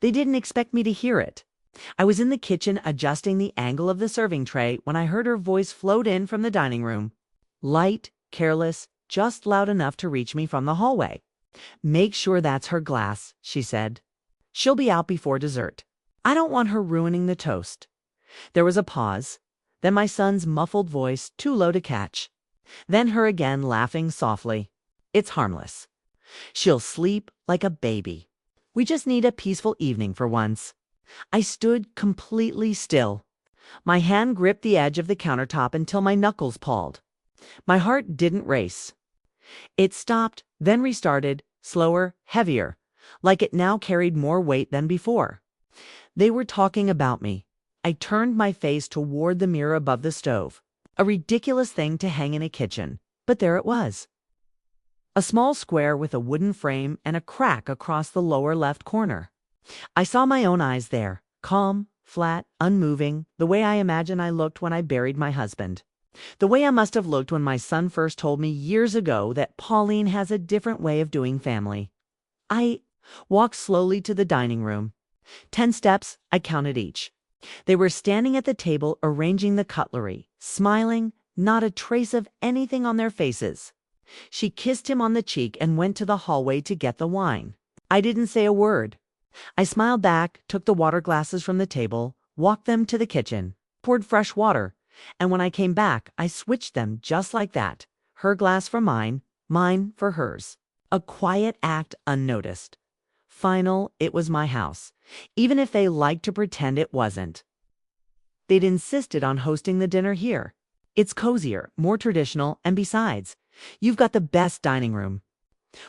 They didn't expect me to hear it. I was in the kitchen adjusting the angle of the serving tray when I heard her voice float in from the dining room. Light, careless, just loud enough to reach me from the hallway. "Make sure that's her glass," she said. "She'll be out before dessert. I don't want her ruining the toast." There was a pause. Then my son's muffled voice, too low to catch. Then her again, laughing softly. "It's harmless. She'll sleep like a baby. We just need a peaceful evening for once." I stood completely still. My hand gripped the edge of the countertop until my knuckles palled. My heart didn't race. It stopped, then restarted, slower, heavier, like it now carried more weight than before. They were talking about me. I turned my face toward the mirror above the stove. A ridiculous thing to hang in a kitchen, but there it was. A small square with a wooden frame and a crack across the lower left corner. I saw my own eyes there, calm, flat, unmoving, the way I imagine I looked when I buried my husband. The way I must have looked when my son first told me years ago that Pauline has a different way of doing family. I walked slowly to the dining room. 10 steps, I counted each. They were standing at the table arranging the cutlery, smiling, not a trace of anything on their faces. She kissed him on the cheek and went to the hallway to get the wine. I didn't say a word. I smiled back, took the water glasses from the table, walked them to the kitchen, poured fresh water, and when I came back, I switched them just like that. Her glass for mine, mine for hers. A quiet act unnoticed. Final, it was my house, even if they liked to pretend it wasn't. They'd insisted on hosting the dinner here. It's cozier, more traditional, and besides, you've got the best dining room.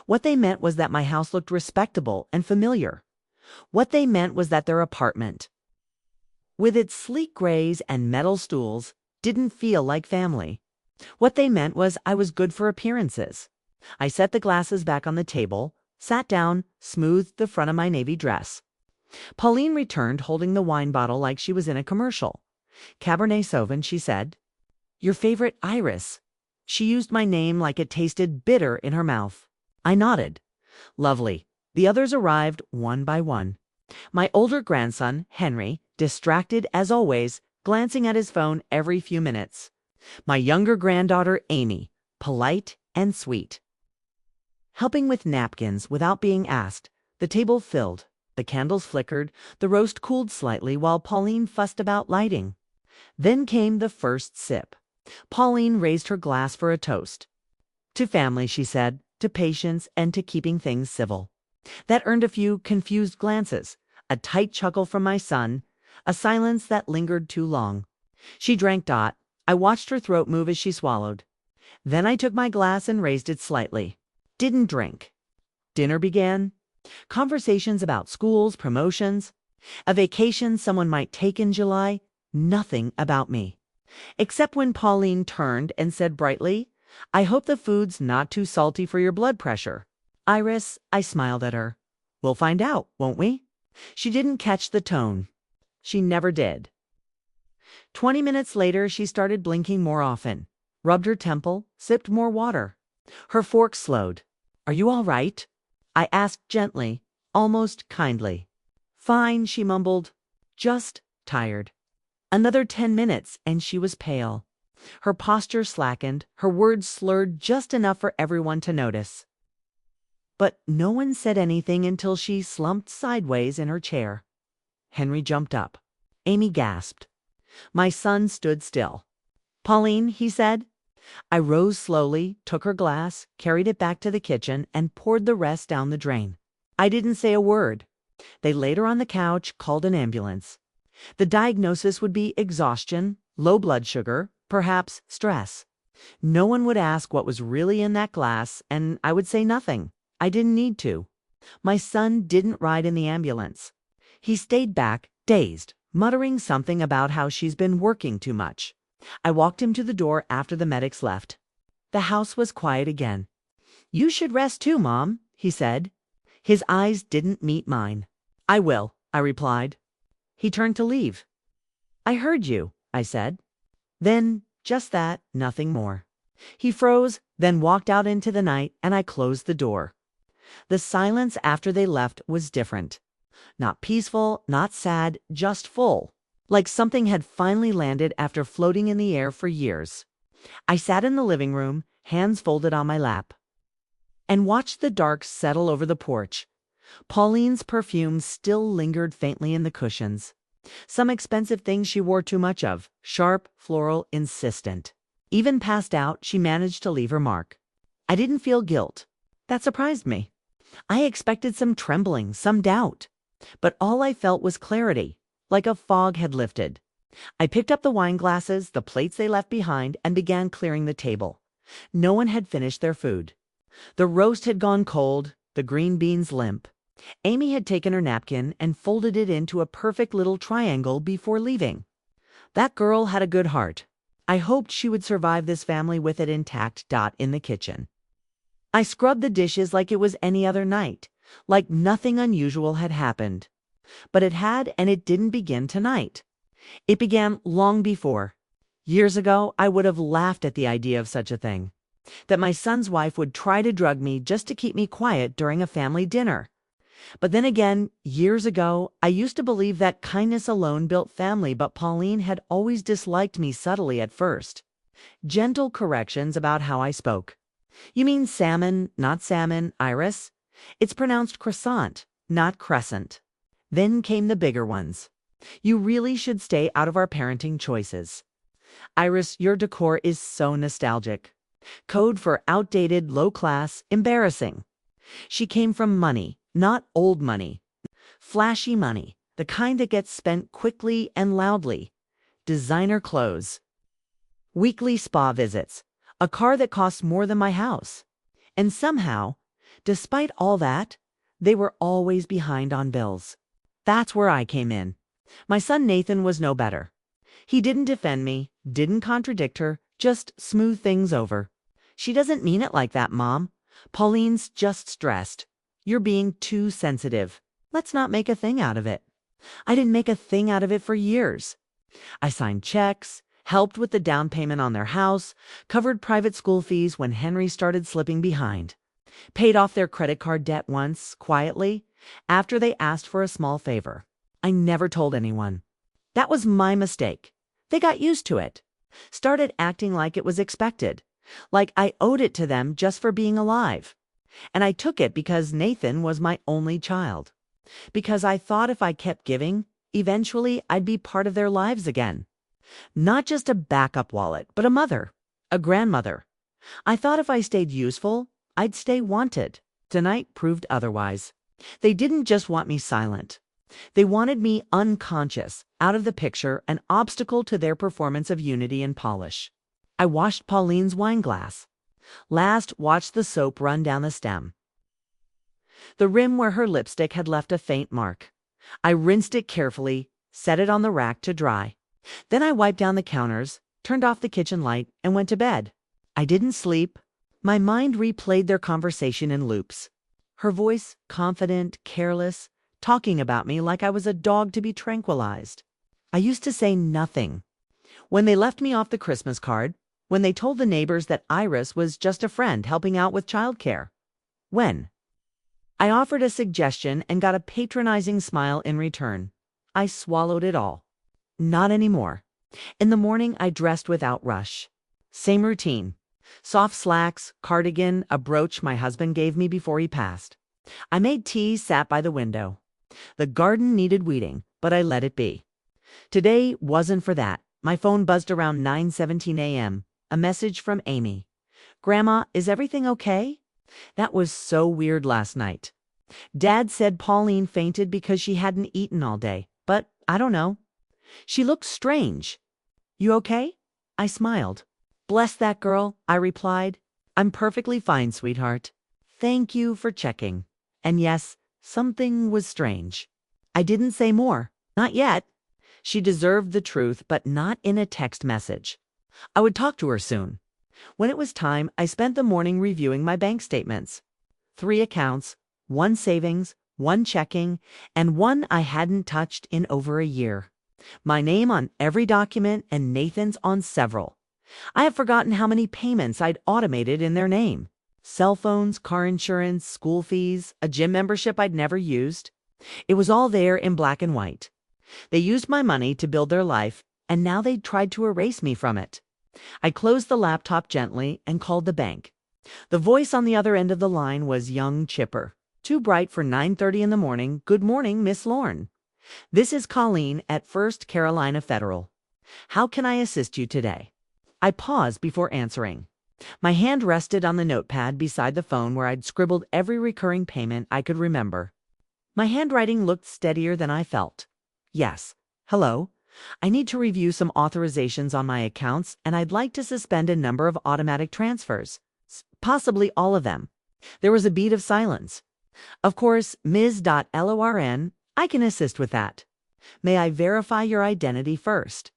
What they meant was that my house looked respectable and familiar. What they meant was that their apartment, with its sleek grays and metal stools, didn't feel like family. What they meant was I was good for appearances. I set the glasses back on the table, sat down, smoothed the front of my navy dress. Pauline returned holding the wine bottle like she was in a commercial. "Cabernet Sauvignon," she said. "Your favorite Iris." She used my name like it tasted bitter in her mouth. I nodded. "Lovely." The others arrived one by one. My older grandson, Henry, distracted as always, glancing at his phone every few minutes. My younger granddaughter, Amy, polite and sweet, helping with napkins without being asked. The table filled. The candles flickered. The roast cooled slightly while Pauline fussed about lighting. Then came the first sip. Pauline raised her glass for a toast. "To family," she said, "to patience and to keeping things civil." That earned a few confused glances, a tight chuckle from my son, a silence that lingered too long. She drank Dot. I watched her throat move as she swallowed. Then I took my glass and raised it slightly. Didn't drink. Dinner began. Conversations about schools, promotions, a vacation someone might take in July. Nothing about me. Except when Pauline turned and said brightly, "I hope the food's not too salty for your blood pressure." "Iris," I smiled at her. "We'll find out, won't we?" She didn't catch the tone. She never did. 20 minutes later, she started blinking more often, rubbed her temple, sipped more water. Her fork slowed. "Are you all right?" I asked gently, almost kindly. "Fine," she mumbled. "Just tired." Another 10 minutes, and she was pale. Her posture slackened, her words slurred just enough for everyone to notice. But no one said anything until she slumped sideways in her chair. Henry jumped up. Amy gasped. My son stood still. "Pauline," he said. I rose slowly, took her glass, carried it back to the kitchen, and poured the rest down the drain. I didn't say a word. They laid her on the couch, called an ambulance. The diagnosis would be exhaustion, low blood sugar, perhaps stress. No one would ask what was really in that glass, and I would say nothing. I didn't need to. My son didn't ride in the ambulance. He stayed back, dazed, muttering something about how she's been working too much. I walked him to the door after the medics left. The house was quiet again. "You should rest too, Mom," he said. His eyes didn't meet mine. "I will," I replied. He turned to leave. "I heard you," I said. Then, just that, nothing more. He froze, then walked out into the night, and I closed the door. The silence after they left was different. Not peaceful, not sad, just full. Like something had finally landed after floating in the air for years. I sat in the living room, hands folded on my lap, and watched the dark settle over the porch. Pauline's perfume still lingered faintly in the cushions. Some expensive things she wore too much of, sharp, floral, insistent. Even passed out, she managed to leave her mark. I didn't feel guilt. That surprised me. I expected some trembling, some doubt. But all I felt was clarity, like a fog had lifted. I picked up the wine glasses, the plates they left behind, and began clearing the table. No one had finished their food. The roast had gone cold, the green beans limp. Amy had taken her napkin and folded it into a perfect little triangle before leaving. That girl had a good heart. I hoped she would survive this family with it intact. In the kitchen. I scrubbed the dishes like it was any other night, like nothing unusual had happened. But it had, and it didn't begin tonight. It began long before. Years ago, I would have laughed at the idea of such a thing. That my son's wife would try to drug me just to keep me quiet during a family dinner. But then again, years ago, I used to believe that kindness alone built family, but Pauline had always disliked me subtly at first. Gentle corrections about how I spoke. You mean salmon, not salmon, Iris? It's pronounced croissant, not crescent. Then came the bigger ones. You really should stay out of our parenting choices. Iris, your decor is so nostalgic. Code for outdated, low-class, embarrassing. She came from money, not old money. Flashy money, the kind that gets spent quickly and loudly. Designer clothes. Weekly spa visits. A car that costs more than my house. And somehow, despite all that, they were always behind on bills. That's where I came in. My son Nathan was no better. He didn't defend me, didn't contradict her, just smooth things over. She doesn't mean it like that, Mom. Pauline's just stressed. You're being too sensitive. Let's not make a thing out of it. I didn't make a thing out of it for years. I signed checks, helped with the down payment on their house, covered private school fees when Henry started slipping behind, paid off their credit card debt once, quietly, after they asked for a small favor. I never told anyone. That was my mistake. They got used to it. Started acting like it was expected, like I owed it to them just for being alive. And I took it because Nathan was my only child. Because I thought if I kept giving, eventually I'd be part of their lives again. Not just a backup wallet, but a mother, a grandmother. I thought if I stayed useful, I'd stay wanted. Tonight proved otherwise. They didn't just want me silent. They wanted me unconscious, out of the picture, an obstacle to their performance of unity and polish. I washed Pauline's wine glass. Last, watched the soap run down the stem. The rim where her lipstick had left a faint mark. I rinsed it carefully, set it on the rack to dry. Then I wiped down the counters, turned off the kitchen light, and went to bed. I didn't sleep. My mind replayed their conversation in loops. Her voice, confident, careless, talking about me like I was a dog to be tranquilized. I used to say nothing. When they left me off the Christmas card, when they told the neighbors that Iris was just a friend helping out with childcare. When I offered a suggestion and got a patronizing smile in return. I swallowed it all. Not anymore. In the morning, I dressed without rush. Same routine. Soft slacks, cardigan, a brooch my husband gave me before he passed. I made tea, sat by the window. The garden needed weeding, but I let it be. Today wasn't for that. My phone buzzed around 9:17 a.m. A message from Amy. Grandma, is everything okay? That was so weird last night. Dad said Pauline fainted because she hadn't eaten all day, but I don't know. She looked strange. You okay? I smiled. Bless that girl, I replied. I'm perfectly fine, sweetheart. Thank you for checking. And yes, something was strange. I didn't say more. Not yet. She deserved the truth, but not in a text message. I would talk to her soon. When it was time, I spent the morning reviewing my bank statements. 3 accounts, 1 savings, 1 checking, and 1 I hadn't touched in over a year. My name on every document and Nathan's on several. I have forgotten how many payments I'd automated in their name. Cell phones, car insurance, school fees, a gym membership I'd never used. It was all there in black and white. They used my money to build their life, and now they'd tried to erase me from it. I closed the laptop gently and called the bank. The voice on the other end of the line was young Chipper. Too bright for 9:30 in the morning. Good morning, Miss Lorne. This is Colleen at First Carolina Federal. How can I assist you today? I paused before answering. My hand rested on the notepad beside the phone where I'd scribbled every recurring payment I could remember. My handwriting looked steadier than I felt. Yes. Hello. I need to review some authorizations on my accounts, and I'd like to suspend a number of automatic transfers. Possibly all of them. There was a beat of silence. Of course, Ms.Lorn, I can assist with that. May I verify your identity first?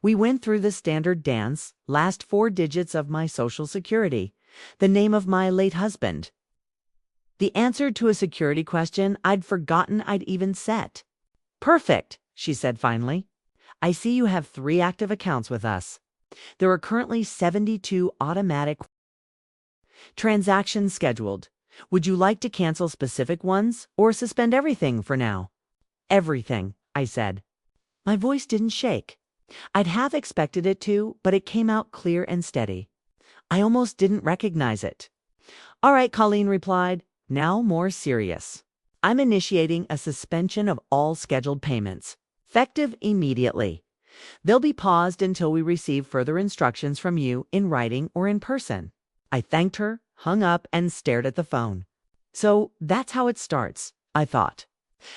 We went through the standard dance, last 4 digits of my social security, the name of my late husband. The answer to a security question I'd forgotten I'd even set. Perfect, she said finally. I see you have 3 active accounts with us. There are currently 72 automatic transactions scheduled. Would you like to cancel specific ones or suspend everything for now? Everything, I said. My voice didn't shake. I'd half expected it to, but it came out clear and steady. I almost didn't recognize it. All right, Colleen replied. Now more serious. I'm initiating a suspension of all scheduled payments, effective immediately. They'll be paused until we receive further instructions from you in writing or in person. I thanked her, hung up, and stared at the phone. So that's how it starts, I thought.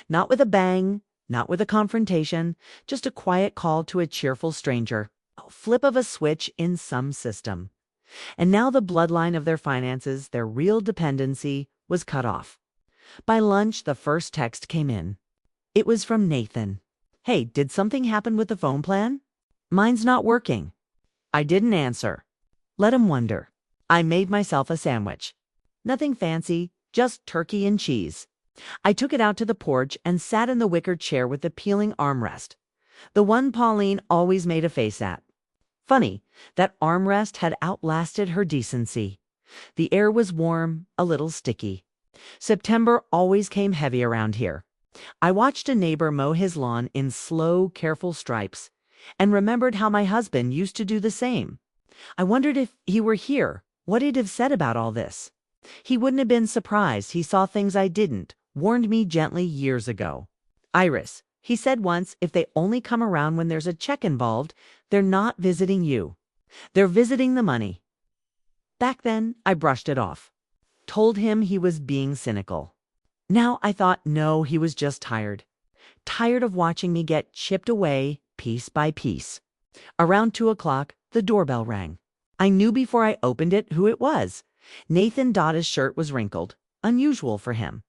Not with a bang, not with a confrontation, just a quiet call to a cheerful stranger, a flip of a switch in some system. And now the bloodline of their finances, their real dependency, was cut off. By lunch, the first text came in. It was from Nathan. Hey, did something happen with the phone plan? Mine's not working. I didn't answer. Let him wonder. I made myself a sandwich. Nothing fancy, just turkey and cheese. I took it out to the porch and sat in the wicker chair with the peeling armrest, the one Pauline always made a face at. Funny, that armrest had outlasted her decency. The air was warm, a little sticky. September always came heavy around here. I watched a neighbor mow his lawn in slow, careful stripes and remembered how my husband used to do the same. I wondered if he were here, what he'd have said about all this. He wouldn't have been surprised he saw things I didn't, warned me gently years ago. Iris, he said once, if they only come around when there's a check involved, they're not visiting you. They're visiting the money. Back then, I brushed it off. Told him he was being cynical. Now I thought, no, he was just tired. Tired of watching me get chipped away piece by piece. Around 2 o'clock, the doorbell rang. I knew before I opened it who it was. Nathan Dotta's shirt was wrinkled, unusual for him.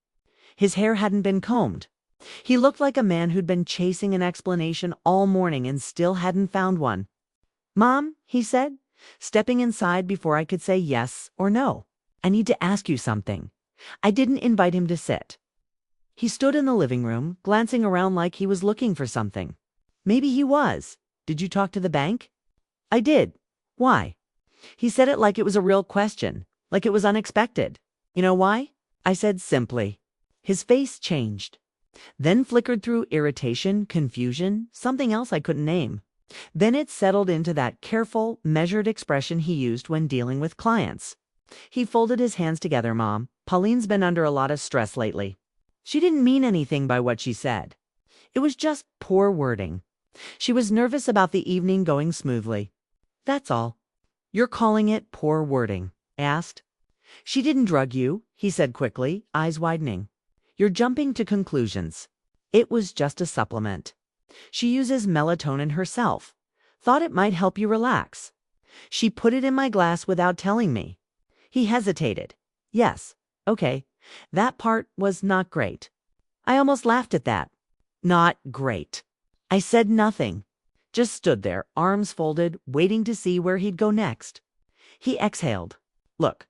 His hair hadn't been combed. He looked like a man who'd been chasing an explanation all morning and still hadn't found one. Mom, he said, stepping inside before I could say yes or no. I need to ask you something. I didn't invite him to sit. He stood in the living room, glancing around like he was looking for something. Maybe he was. Did you talk to the bank? I did. Why? He said it like it was a real question, like it was unexpected. You know why? I said simply. His face changed. Then flickered through irritation, confusion, something else I couldn't name. Then it settled into that careful, measured expression he used when dealing with clients. He folded his hands together, Mom. Pauline's been under a lot of stress lately. She didn't mean anything by what she said. It was just poor wording. She was nervous about the evening going smoothly. That's all. You're calling it poor wording? I asked. She didn't drug you, he said quickly, eyes widening. You're jumping to conclusions. It was just a supplement. She uses melatonin herself. Thought it might help you relax. She put it in my glass without telling me. He hesitated. Yes, okay. That part was not great. I almost laughed at that. Not great. I said nothing. Just stood there, arms folded, waiting to see where he'd go next. He exhaled. Look,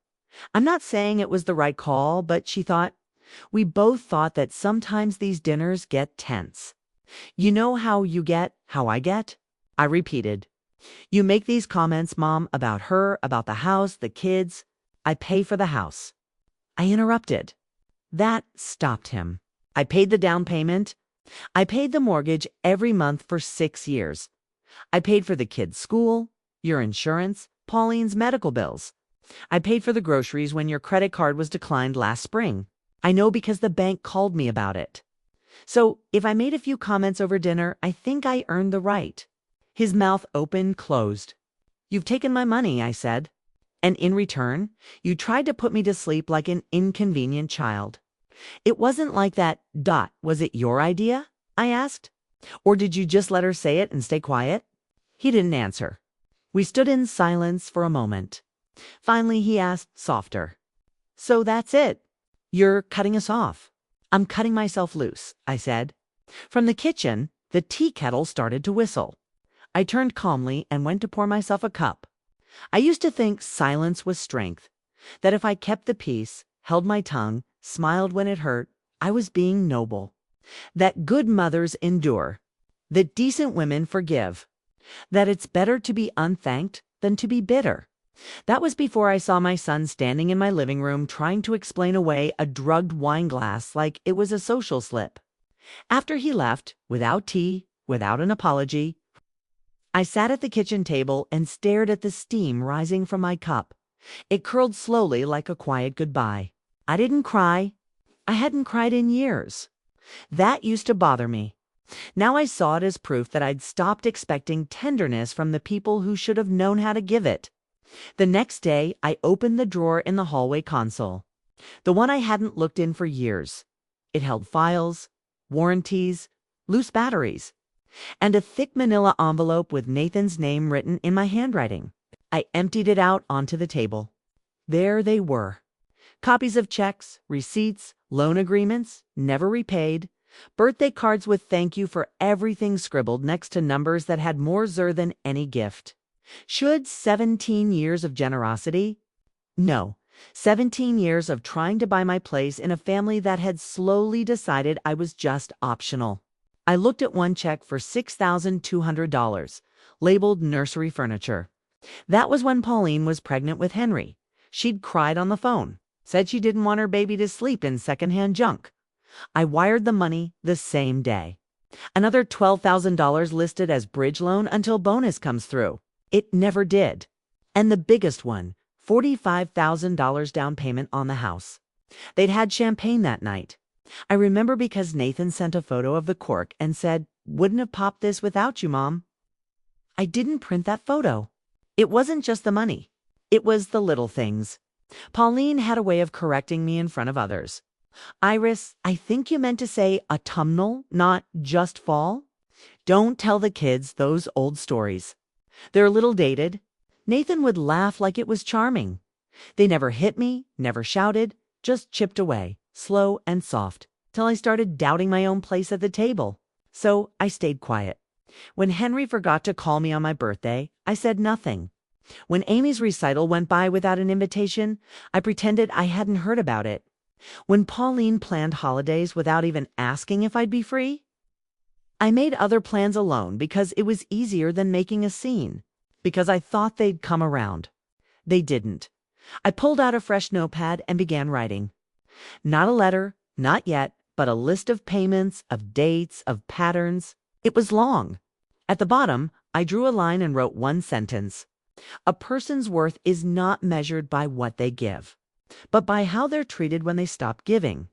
I'm not saying it was the right call, but she thought, we both thought that sometimes these dinners get tense. You know how you get, how I get? I repeated. You make these comments, Mom, about her, about the house, the kids. I pay for the house. I interrupted. That stopped him. I paid the down payment. I paid the mortgage every month for 6 years. I paid for the kids' school, your insurance, Pauline's medical bills. I paid for the groceries when your credit card was declined last spring. I know because the bank called me about it. So if I made a few comments over dinner, I think I earned the right. His mouth open, closed. You've taken my money, I said. And in return, you tried to put me to sleep like an inconvenient child. It wasn't like that. Was it your idea? I asked. Or did you just let her say it and stay quiet? He didn't answer. We stood in silence for a moment. Finally, he asked softer. So that's it. You're cutting us off. I'm cutting myself loose, I said. From the kitchen, the tea kettle started to whistle. I turned calmly and went to pour myself a cup. I used to think silence was strength, that if I kept the peace, held my tongue, smiled when it hurt, I was being noble. That good mothers endure, that decent women forgive, that it's better to be unthanked than to be bitter. That was before I saw my son standing in my living room trying to explain away a drugged wine glass like it was a social slip. After he left, without tea, without an apology, I sat at the kitchen table and stared at the steam rising from my cup. It curled slowly like a quiet goodbye. I didn't cry. I hadn't cried in years. That used to bother me. Now I saw it as proof that I'd stopped expecting tenderness from the people who should have known how to give it. The next day, I opened the drawer in the hallway console, the one I hadn't looked in for years. It held files, warranties, loose batteries, and a thick manila envelope with Nathan's name written in my handwriting. I emptied it out onto the table. There they were. Copies of checks, receipts, loan agreements, never repaid, birthday cards with thank you for everything scribbled next to numbers that had more zer than any gift. Should 17 years of generosity? No, 17 years of trying to buy my place in a family that had slowly decided I was just optional. I looked at one check for $6,200, labeled nursery furniture. That was when Pauline was pregnant with Henry. She'd cried on the phone, said she didn't want her baby to sleep in secondhand junk. I wired the money the same day. Another $12,000 listed as bridge loan until bonus comes through. It never did. And the biggest one, $45,000 down payment on the house. They'd had champagne that night. I remember because Nathan sent a photo of the cork and said, "Wouldn't have popped this without you, Mom." I didn't print that photo. It wasn't just the money. It was the little things. Pauline had a way of correcting me in front of others. "Iris, I think you meant to say autumnal, not just fall. Don't tell the kids those old stories. They're a little dated." Nathan would laugh like it was charming. They never hit me, never shouted, just chipped away, slow and soft, till I started doubting my own place at the table. So I stayed quiet. When Henry forgot to call me on my birthday, I said nothing. When Amy's recital went by without an invitation, I pretended I hadn't heard about it. When Pauline planned holidays without even asking if I'd be free, I made other plans alone because it was easier than making a scene, because I thought they'd come around. They didn't. I pulled out a fresh notepad and began writing. Not a letter, not yet, but a list of payments, of dates, of patterns. It was long. At the bottom, I drew a line and wrote one sentence. A person's worth is not measured by what they give, but by how they're treated when they stop giving.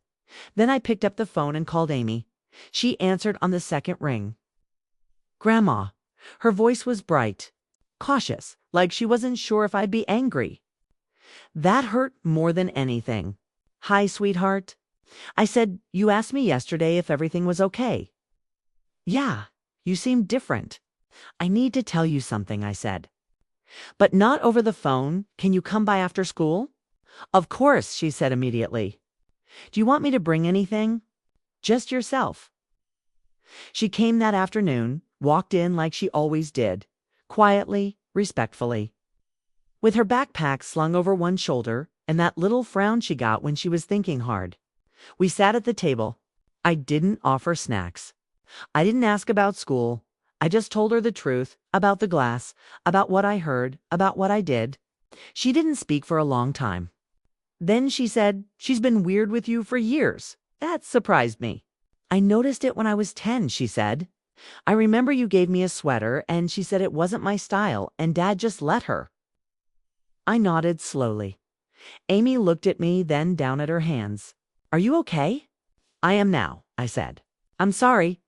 Then I picked up the phone and called Amy. She answered on the second ring. "Grandma." Her voice was bright, cautious, like she wasn't sure if I'd be angry. That hurt more than anything. "Hi, sweetheart." I said, "You asked me yesterday if everything was okay." "Yeah, you seem different." "I need to tell you something," I said. "But not over the phone. Can you come by after school?" "Of course," she said immediately. "Do you want me to bring anything?" "Just yourself." She came that afternoon, walked in like she always did, quietly, respectfully, with her backpack slung over one shoulder and that little frown she got when she was thinking hard. We sat at the table. I didn't offer snacks. I didn't ask about school. I just told her the truth, about the glass, about what I heard, about what I did. She didn't speak for a long time. Then she said, "She's been weird with you for years." That surprised me. I noticed it when I was 10, she said. I remember you gave me a sweater and she said it wasn't my style and Dad just let her. I nodded slowly. Amy looked at me, then down at her hands. Are you okay? I am now, I said. I'm sorry.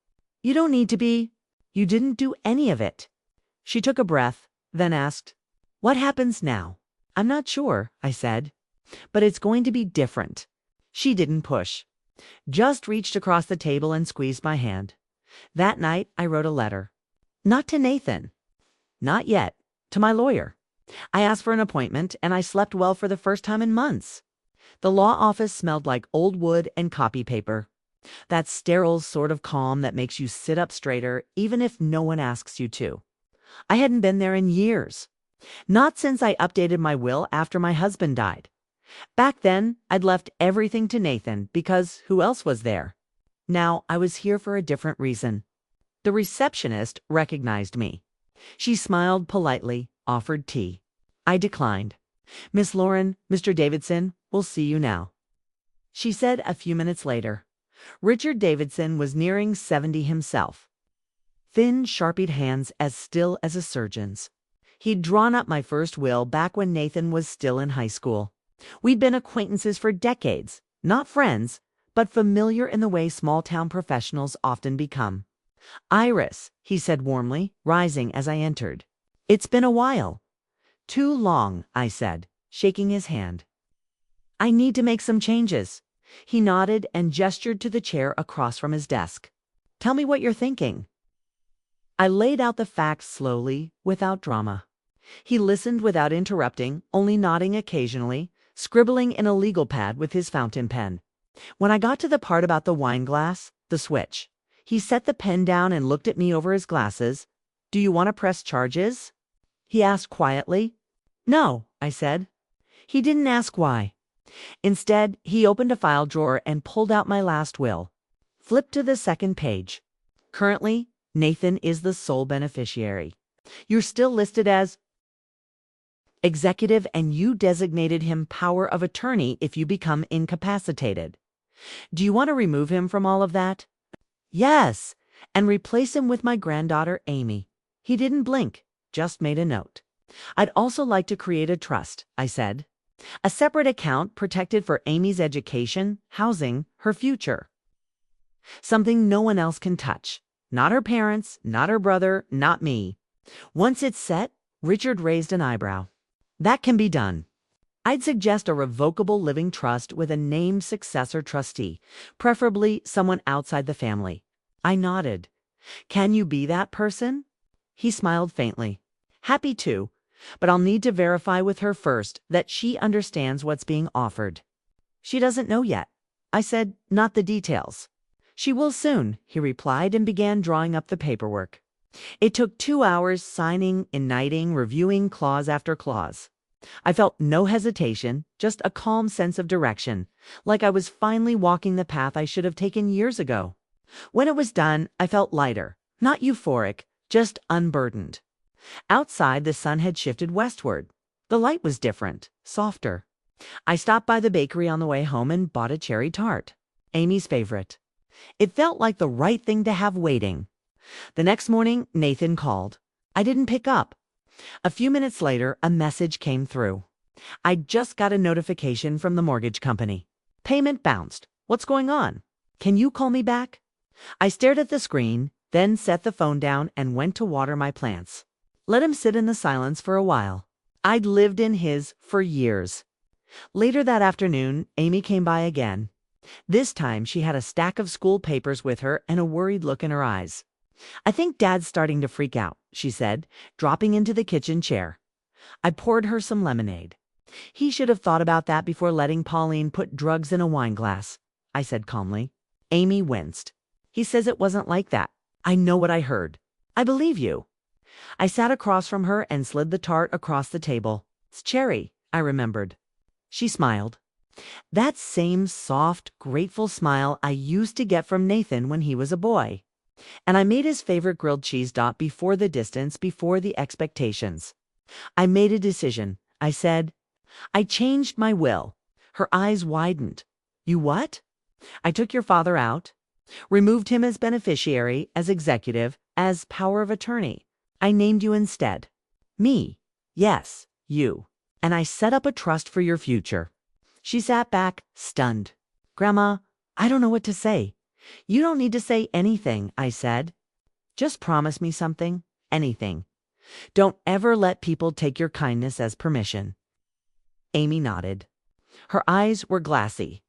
You don't need to be. You didn't do any of it. She took a breath, then asked, What happens now? I'm not sure, I said. But it's going to be different. She didn't push. Just reached across the table and squeezed my hand. That night, I wrote a letter. Not to Nathan. Not yet. To my lawyer. I asked for an appointment, and I slept well for the first time in months. The law office smelled like old wood and copy paper. That sterile sort of calm that makes you sit up straighter, even if no one asks you to. I hadn't been there in years. Not since I updated my will after my husband died. Back then, I'd left everything to Nathan because who else was there? Now, I was here for a different reason. The receptionist recognized me. She smiled politely, offered tea. I declined. Miss Lauren, Mr. Davidson, we'll see you now. She said a few minutes later. Richard Davidson was nearing 70 himself. Thin, sharpied hands as still as a surgeon's. He'd drawn up my first will back when Nathan was still in high school. We'd been acquaintances for decades, not friends, but familiar in the way small-town professionals often become. Iris, he said warmly, rising as I entered. It's been a while. Too long, I said, shaking his hand. I need to make some changes. He nodded and gestured to the chair across from his desk. Tell me what you're thinking. I laid out the facts slowly, without drama. He listened without interrupting, only nodding occasionally, scribbling in a legal pad with his fountain pen. When I got to the part about the wine glass, the switch, he set the pen down and looked at me over his glasses. Do you want to press charges? He asked quietly. No, I said. He didn't ask why. Instead, he opened a file drawer and pulled out my last will. Flipped to the second page. Currently, Nathan is the sole beneficiary. You're still listed as executive and you designated him power of attorney if you become incapacitated. Do you want to remove him from all of that? Yes, and replace him with my granddaughter, Amy. He didn't blink, just made a note. I'd also like to create a trust, I said. A separate account protected for Amy's education, housing, her future. Something no one else can touch. Not her parents, not her brother, not me. Once it's set, Richard raised an eyebrow. That can be done. I'd suggest a revocable living trust with a named successor trustee, preferably someone outside the family. I nodded. Can you be that person? He smiled faintly. Happy to, but I'll need to verify with her first that she understands what's being offered. She doesn't know yet. I said, not the details. She will soon, he replied and began drawing up the paperwork. It took 2 hours signing, igniting, reviewing clause after clause. I felt no hesitation, just a calm sense of direction, like I was finally walking the path I should have taken years ago. When it was done, I felt lighter, not euphoric, just unburdened. Outside, the sun had shifted westward. The light was different, softer. I stopped by the bakery on the way home and bought a cherry tart, Amy's favorite. It felt like the right thing to have waiting. The next morning, Nathan called. I didn't pick up. A few minutes later, a message came through. I'd just got a notification from the mortgage company. Payment bounced. What's going on? Can you call me back? I stared at the screen, then set the phone down and went to water my plants. Let him sit in the silence for a while. I'd lived in his for years. Later that afternoon, Amy came by again. This time she had a stack of school papers with her and a worried look in her eyes. I think Dad's starting to freak out, she said, dropping into the kitchen chair. I poured her some lemonade. He should have thought about that before letting Pauline put drugs in a wine glass, I said calmly. Amy winced. He says it wasn't like that. I know what I heard. I believe you. I sat across from her and slid the tart across the table. It's cherry, I remembered. She smiled. That same soft, grateful smile I used to get from Nathan when he was a boy. And I made his favorite grilled cheese dot before the distance, before the expectations. I made a decision. I said, I changed my will. Her eyes widened. You what? I took your father out. Removed him as beneficiary, as executive, as power of attorney. I named you instead. Me. Yes, you. And I set up a trust for your future." She sat back, stunned. "Grandma, I don't know what to say." "You don't need to say anything," I said. "Just promise me something. Anything. Don't ever let people take your kindness as permission." Amy nodded. Her eyes were glassy.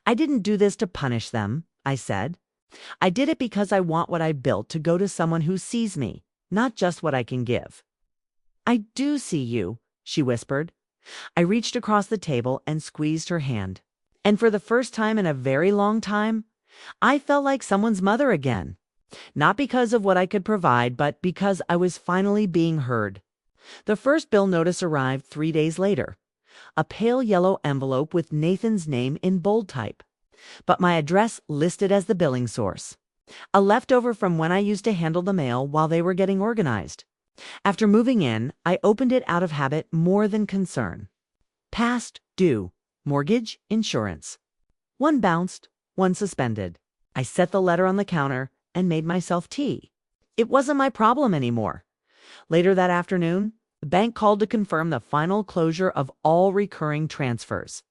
"I didn't do this to punish them," I said. "I did it because I want what I built to go to someone who sees me, not just what I can give." "I do see you," she whispered. I reached across the table and squeezed her hand. And for the first time in a very long time, I felt like someone's mother again. Not because of what I could provide, but because I was finally being heard. The first bill notice arrived 3 days later. A pale yellow envelope with Nathan's name in bold type, but my address listed as the billing source. A leftover from when I used to handle the mail while they were getting organized. After moving in, I opened it out of habit more than concern. Past due. Mortgage, insurance. One bounced, one suspended. I set the letter on the counter and made myself tea. It wasn't my problem anymore. Later that afternoon, the bank called to confirm the final closure of all recurring transfers.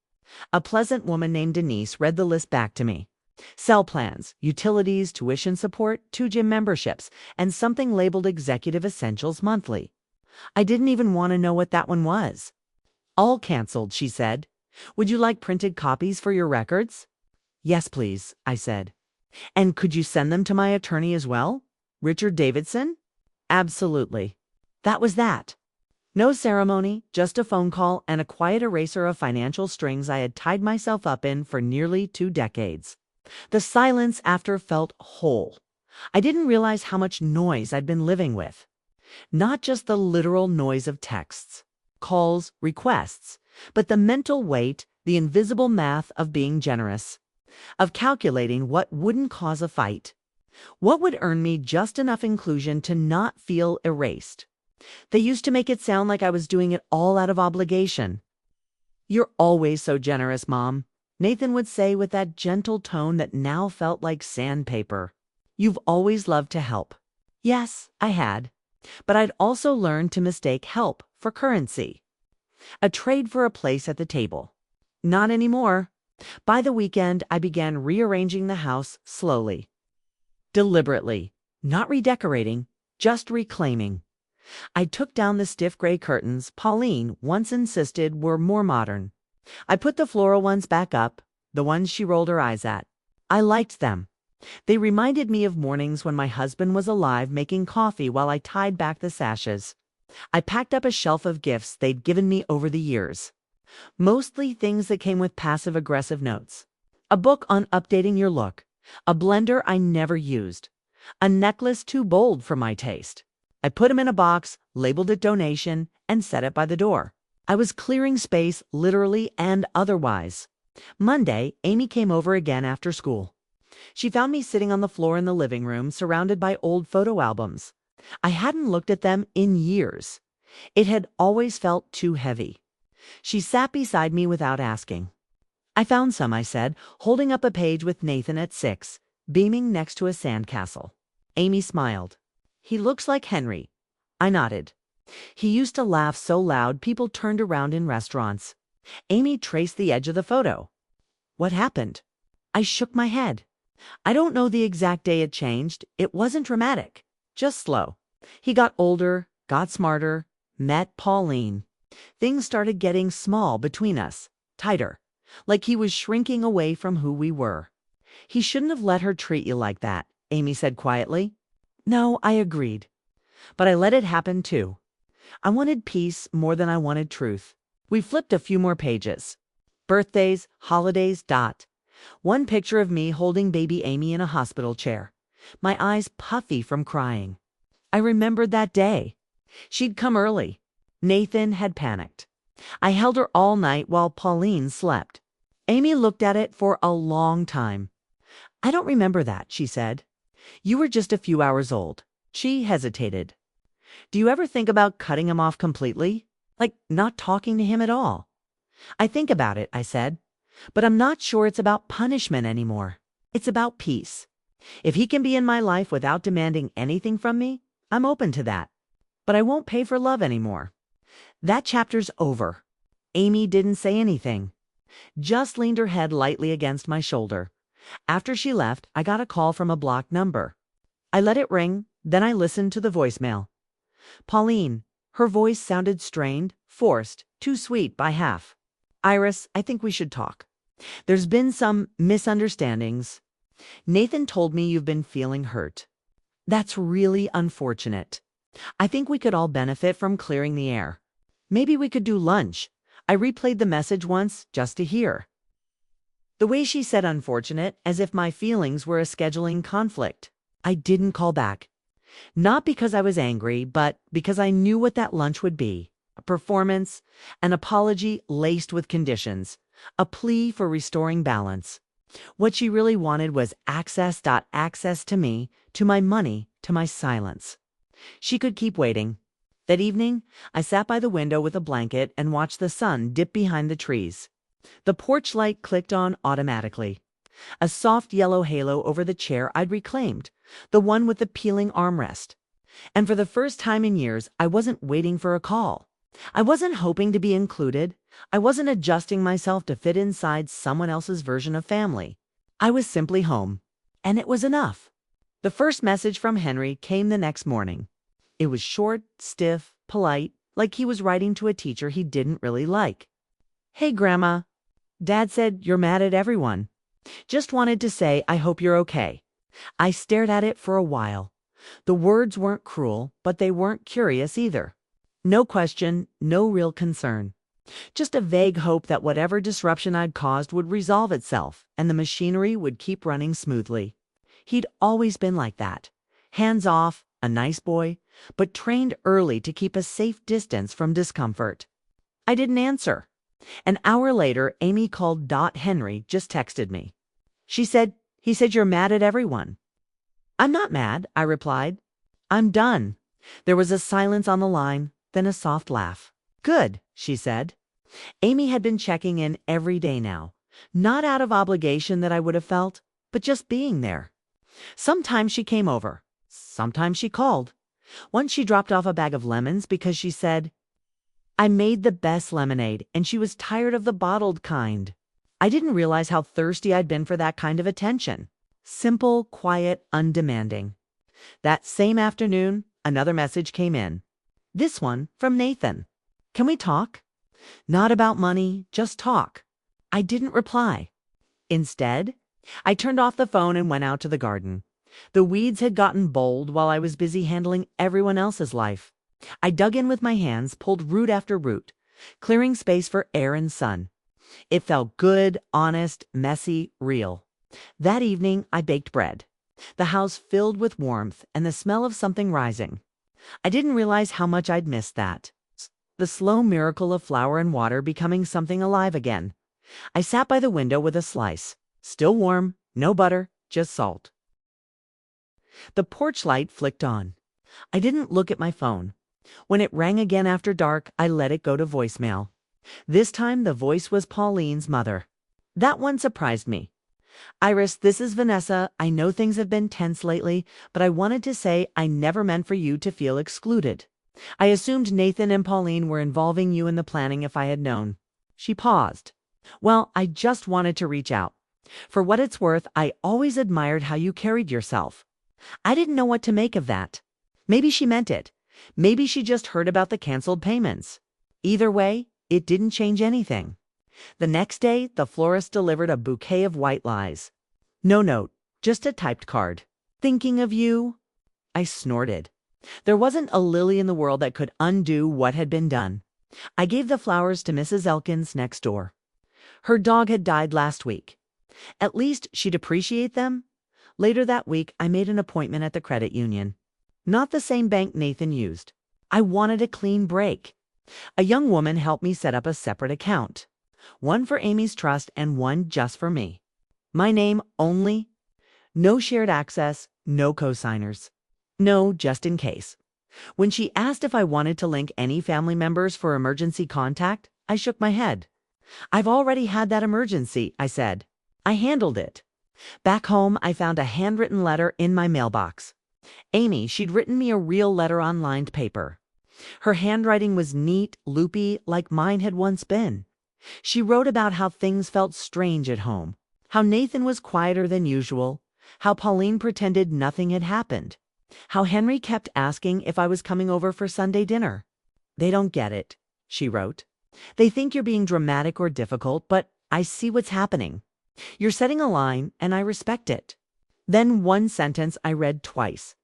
A pleasant woman named Denise read the list back to me. Cell plans, utilities, tuition support, 2 gym memberships, and something labeled Executive Essentials Monthly. I didn't even want to know what that one was. "All canceled," she said. "Would you like printed copies for your records?" "Yes, please," I said. "And could you send them to my attorney as well? Richard Davidson?" "Absolutely." That was that. No ceremony, just a phone call and a quiet eraser of financial strings I had tied myself up in for nearly 2 decades. The silence after felt whole. I didn't realize how much noise I'd been living with. Not just the literal noise of texts, calls, requests, but the mental weight, the invisible math of being generous, of calculating what wouldn't cause a fight, what would earn me just enough inclusion to not feel erased. They used to make it sound like I was doing it all out of obligation. "You're always so generous, Mom," Nathan would say with that gentle tone that now felt like sandpaper. "You've always loved to help." Yes, I had. But I'd also learned to mistake help for currency. A trade for a place at the table. Not anymore. By the weekend, I began rearranging the house slowly. Deliberately. Not redecorating, just reclaiming. I took down the stiff gray curtains Pauline once insisted were more modern. I put the floral ones back up, the ones she rolled her eyes at. I liked them. They reminded me of mornings when my husband was alive making coffee while I tied back the sashes. I packed up a shelf of gifts they'd given me over the years. Mostly things that came with passive-aggressive notes. A book on updating your look. A blender I never used. A necklace too bold for my taste. I put them in a box, labeled it donation, and set it by the door. I was clearing space literally and otherwise. Monday, Amy came over again after school. She found me sitting on the floor in the living room, surrounded by old photo albums. I hadn't looked at them in years. It had always felt too heavy. She sat beside me without asking. "I found some," I said, holding up a page with Nathan at 6, beaming next to a sandcastle. Amy smiled. "He looks like Henry." I nodded. "He used to laugh so loud people turned around in restaurants." Amy traced the edge of the photo. "What happened?" I shook my head. "I don't know the exact day it changed. It wasn't dramatic, just slow. He got older, got smarter, met Pauline. Things started getting small between us, tighter, like he was shrinking away from who we were." "He shouldn't have let her treat you like that," Amy said quietly. No, I agreed. But I let it happen too. I wanted peace more than I wanted truth. We flipped a few more pages. Birthdays, holidays, dot. One picture of me holding baby Amy in a hospital chair, my eyes puffy from crying. I remembered that day. She'd come early. Nathan had panicked. I held her all night while Pauline slept. Amy looked at it for a long time. "I don't remember that," she said. "You were just a few hours old." She hesitated. "Do you ever think about cutting him off completely? Like not talking to him at all?" "I think about it," I said. "But I'm not sure it's about punishment anymore. It's about peace. If he can be in my life without demanding anything from me, I'm open to that. But I won't pay for love anymore. That chapter's over. Amy didn't say anything, just leaned her head lightly against my shoulder. After she left, I got a call from a blocked number. I let it ring, then I listened to the voicemail. Pauline. Her voice sounded strained, forced, too sweet by half. Iris, I think we should talk. There's been some misunderstandings. Nathan told me you've been feeling hurt. That's really unfortunate. I think we could all benefit from clearing the air. Maybe we could do lunch. I replayed the message once just to hear. The way she said unfortunate, as if my feelings were a scheduling conflict. I didn't call back. Not because I was angry, but because I knew what that lunch would be. A performance, an apology laced with conditions, a plea for restoring balance. What she really wanted was access to me, to my money, to my silence. She could keep waiting. That evening, I sat by the window with a blanket and watched the sun dip behind the trees. The porch light clicked on automatically. A soft yellow halo over the chair I'd reclaimed, the one with the peeling armrest. And for the first time in years, I wasn't waiting for a call. I wasn't hoping to be included. I wasn't adjusting myself to fit inside someone else's version of family. I was simply home. And it was enough. The first message from Henry came the next morning. It was short, stiff, polite, like he was writing to a teacher he didn't really like. Hey, Grandma. Dad said you're mad at everyone. Just wanted to say I hope you're okay. I stared at it for a while. The words weren't cruel, but they weren't curious either. No question, no real concern. Just a vague hope that whatever disruption I'd caused would resolve itself and the machinery would keep running smoothly. He'd always been like that. Hands off, a nice boy, but trained early to keep a safe distance from discomfort. I didn't answer. An hour later, Amy called. Henry just texted me. He said you're mad at everyone. I'm not mad, I replied. I'm done. There was a silence on the line, then a soft laugh. Good, she said. Amy had been checking in every day now, not out of obligation that I would have felt, but just being there. Sometimes she came over. Sometimes she called. Once she dropped off a bag of lemons because she said, I made the best lemonade, and she was tired of the bottled kind. I didn't realize how thirsty I'd been for that kind of attention. Simple, quiet, undemanding. That same afternoon, another message came in. This one from Nathan. Can we talk? Not about money, just talk. I didn't reply. Instead, I turned off the phone and went out to the garden. The weeds had gotten bold while I was busy handling everyone else's life. I dug in with my hands, pulled root after root, clearing space for air and sun. It felt good, honest, messy, real. That evening, I baked bread. The house filled with warmth and the smell of something rising. I didn't realize how much I'd missed that. The slow miracle of flour and water becoming something alive again. I sat by the window with a slice. Still warm, no butter, just salt. The porch light flicked on. I didn't look at my phone. When it rang again after dark, I let it go to voicemail. This time the voice was Pauline's mother. That one surprised me. Iris, this is Vanessa. I know things have been tense lately, but I wanted to say I never meant for you to feel excluded. I assumed Nathan and Pauline were involving you in the planning if I had known. She paused. Well, I just wanted to reach out. For what it's worth, I always admired how you carried yourself. I didn't know what to make of that. Maybe she meant it. Maybe she just heard about the canceled payments. Either way, it didn't change anything. The next day, the florist delivered a bouquet of white lies. No note, just a typed card. Thinking of you? I snorted. There wasn't a lily in the world that could undo what had been done. I gave the flowers to Mrs. Elkins next door. Her dog had died last week. At least she'd appreciate them. Later that week, I made an appointment at the credit union. Not the same bank Nathan used. I wanted a clean break. A young woman helped me set up a separate account. One for Amy's trust and one just for me. My name only. No shared access, no cosigners. No, just in case. When she asked if I wanted to link any family members for emergency contact, I shook my head. I've already had that emergency, I said. I handled it. Back home, I found a handwritten letter in my mailbox. Amy, she'd written me a real letter on lined paper. Her handwriting was neat, loopy, like mine had once been. She wrote about how things felt strange at home, how Nathan was quieter than usual, how Pauline pretended nothing had happened, how Henry kept asking if I was coming over for Sunday dinner. "They don't get it," she wrote. "They think you're being dramatic or difficult, but I see what's happening. You're setting a line, and I respect it." Then one sentence I read twice.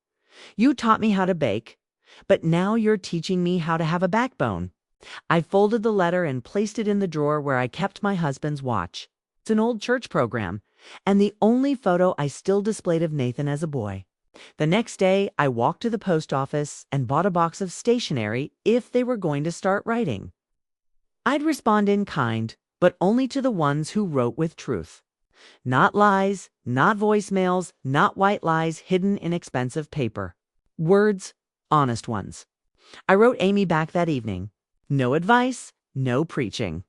"You taught me how to bake, but now you're teaching me how to have a backbone." I folded the letter and placed it in the drawer where I kept my husband's watch. It's an old church program, and the only photo I still displayed of Nathan as a boy. The next day, I walked to the post office and bought a box of stationery if they were going to start writing. I'd respond in kind, but only to the ones who wrote with truth. Not lies, not voicemails, not white lies hidden in expensive paper. Words, honest ones. I wrote Amy back that evening. No advice, no preaching.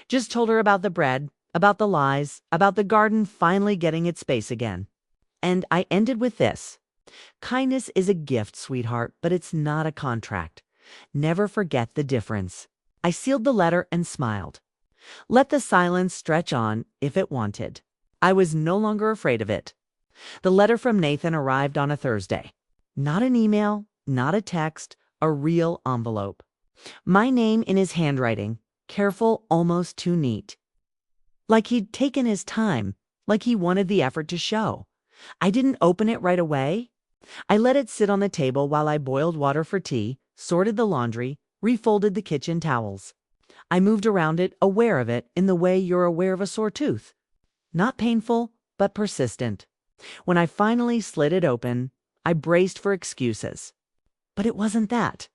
Just told her about the bread, about the lies, about the garden finally getting its space again. And I ended with this. Kindness is a gift, sweetheart, but it's not a contract. Never forget the difference. I sealed the letter and smiled. Let the silence stretch on if it wanted. I was no longer afraid of it. The letter from Nathan arrived on a Thursday. Not an email, not a text, a real envelope. My name in his handwriting, careful, almost too neat. Like he'd taken his time, like he wanted the effort to show. I didn't open it right away. I let it sit on the table while I boiled water for tea, sorted the laundry, refolded the kitchen towels. I moved around it, aware of it, in the way you're aware of a sore tooth. Not painful, but persistent. When I finally slid it open, I braced for excuses. But it wasn't that.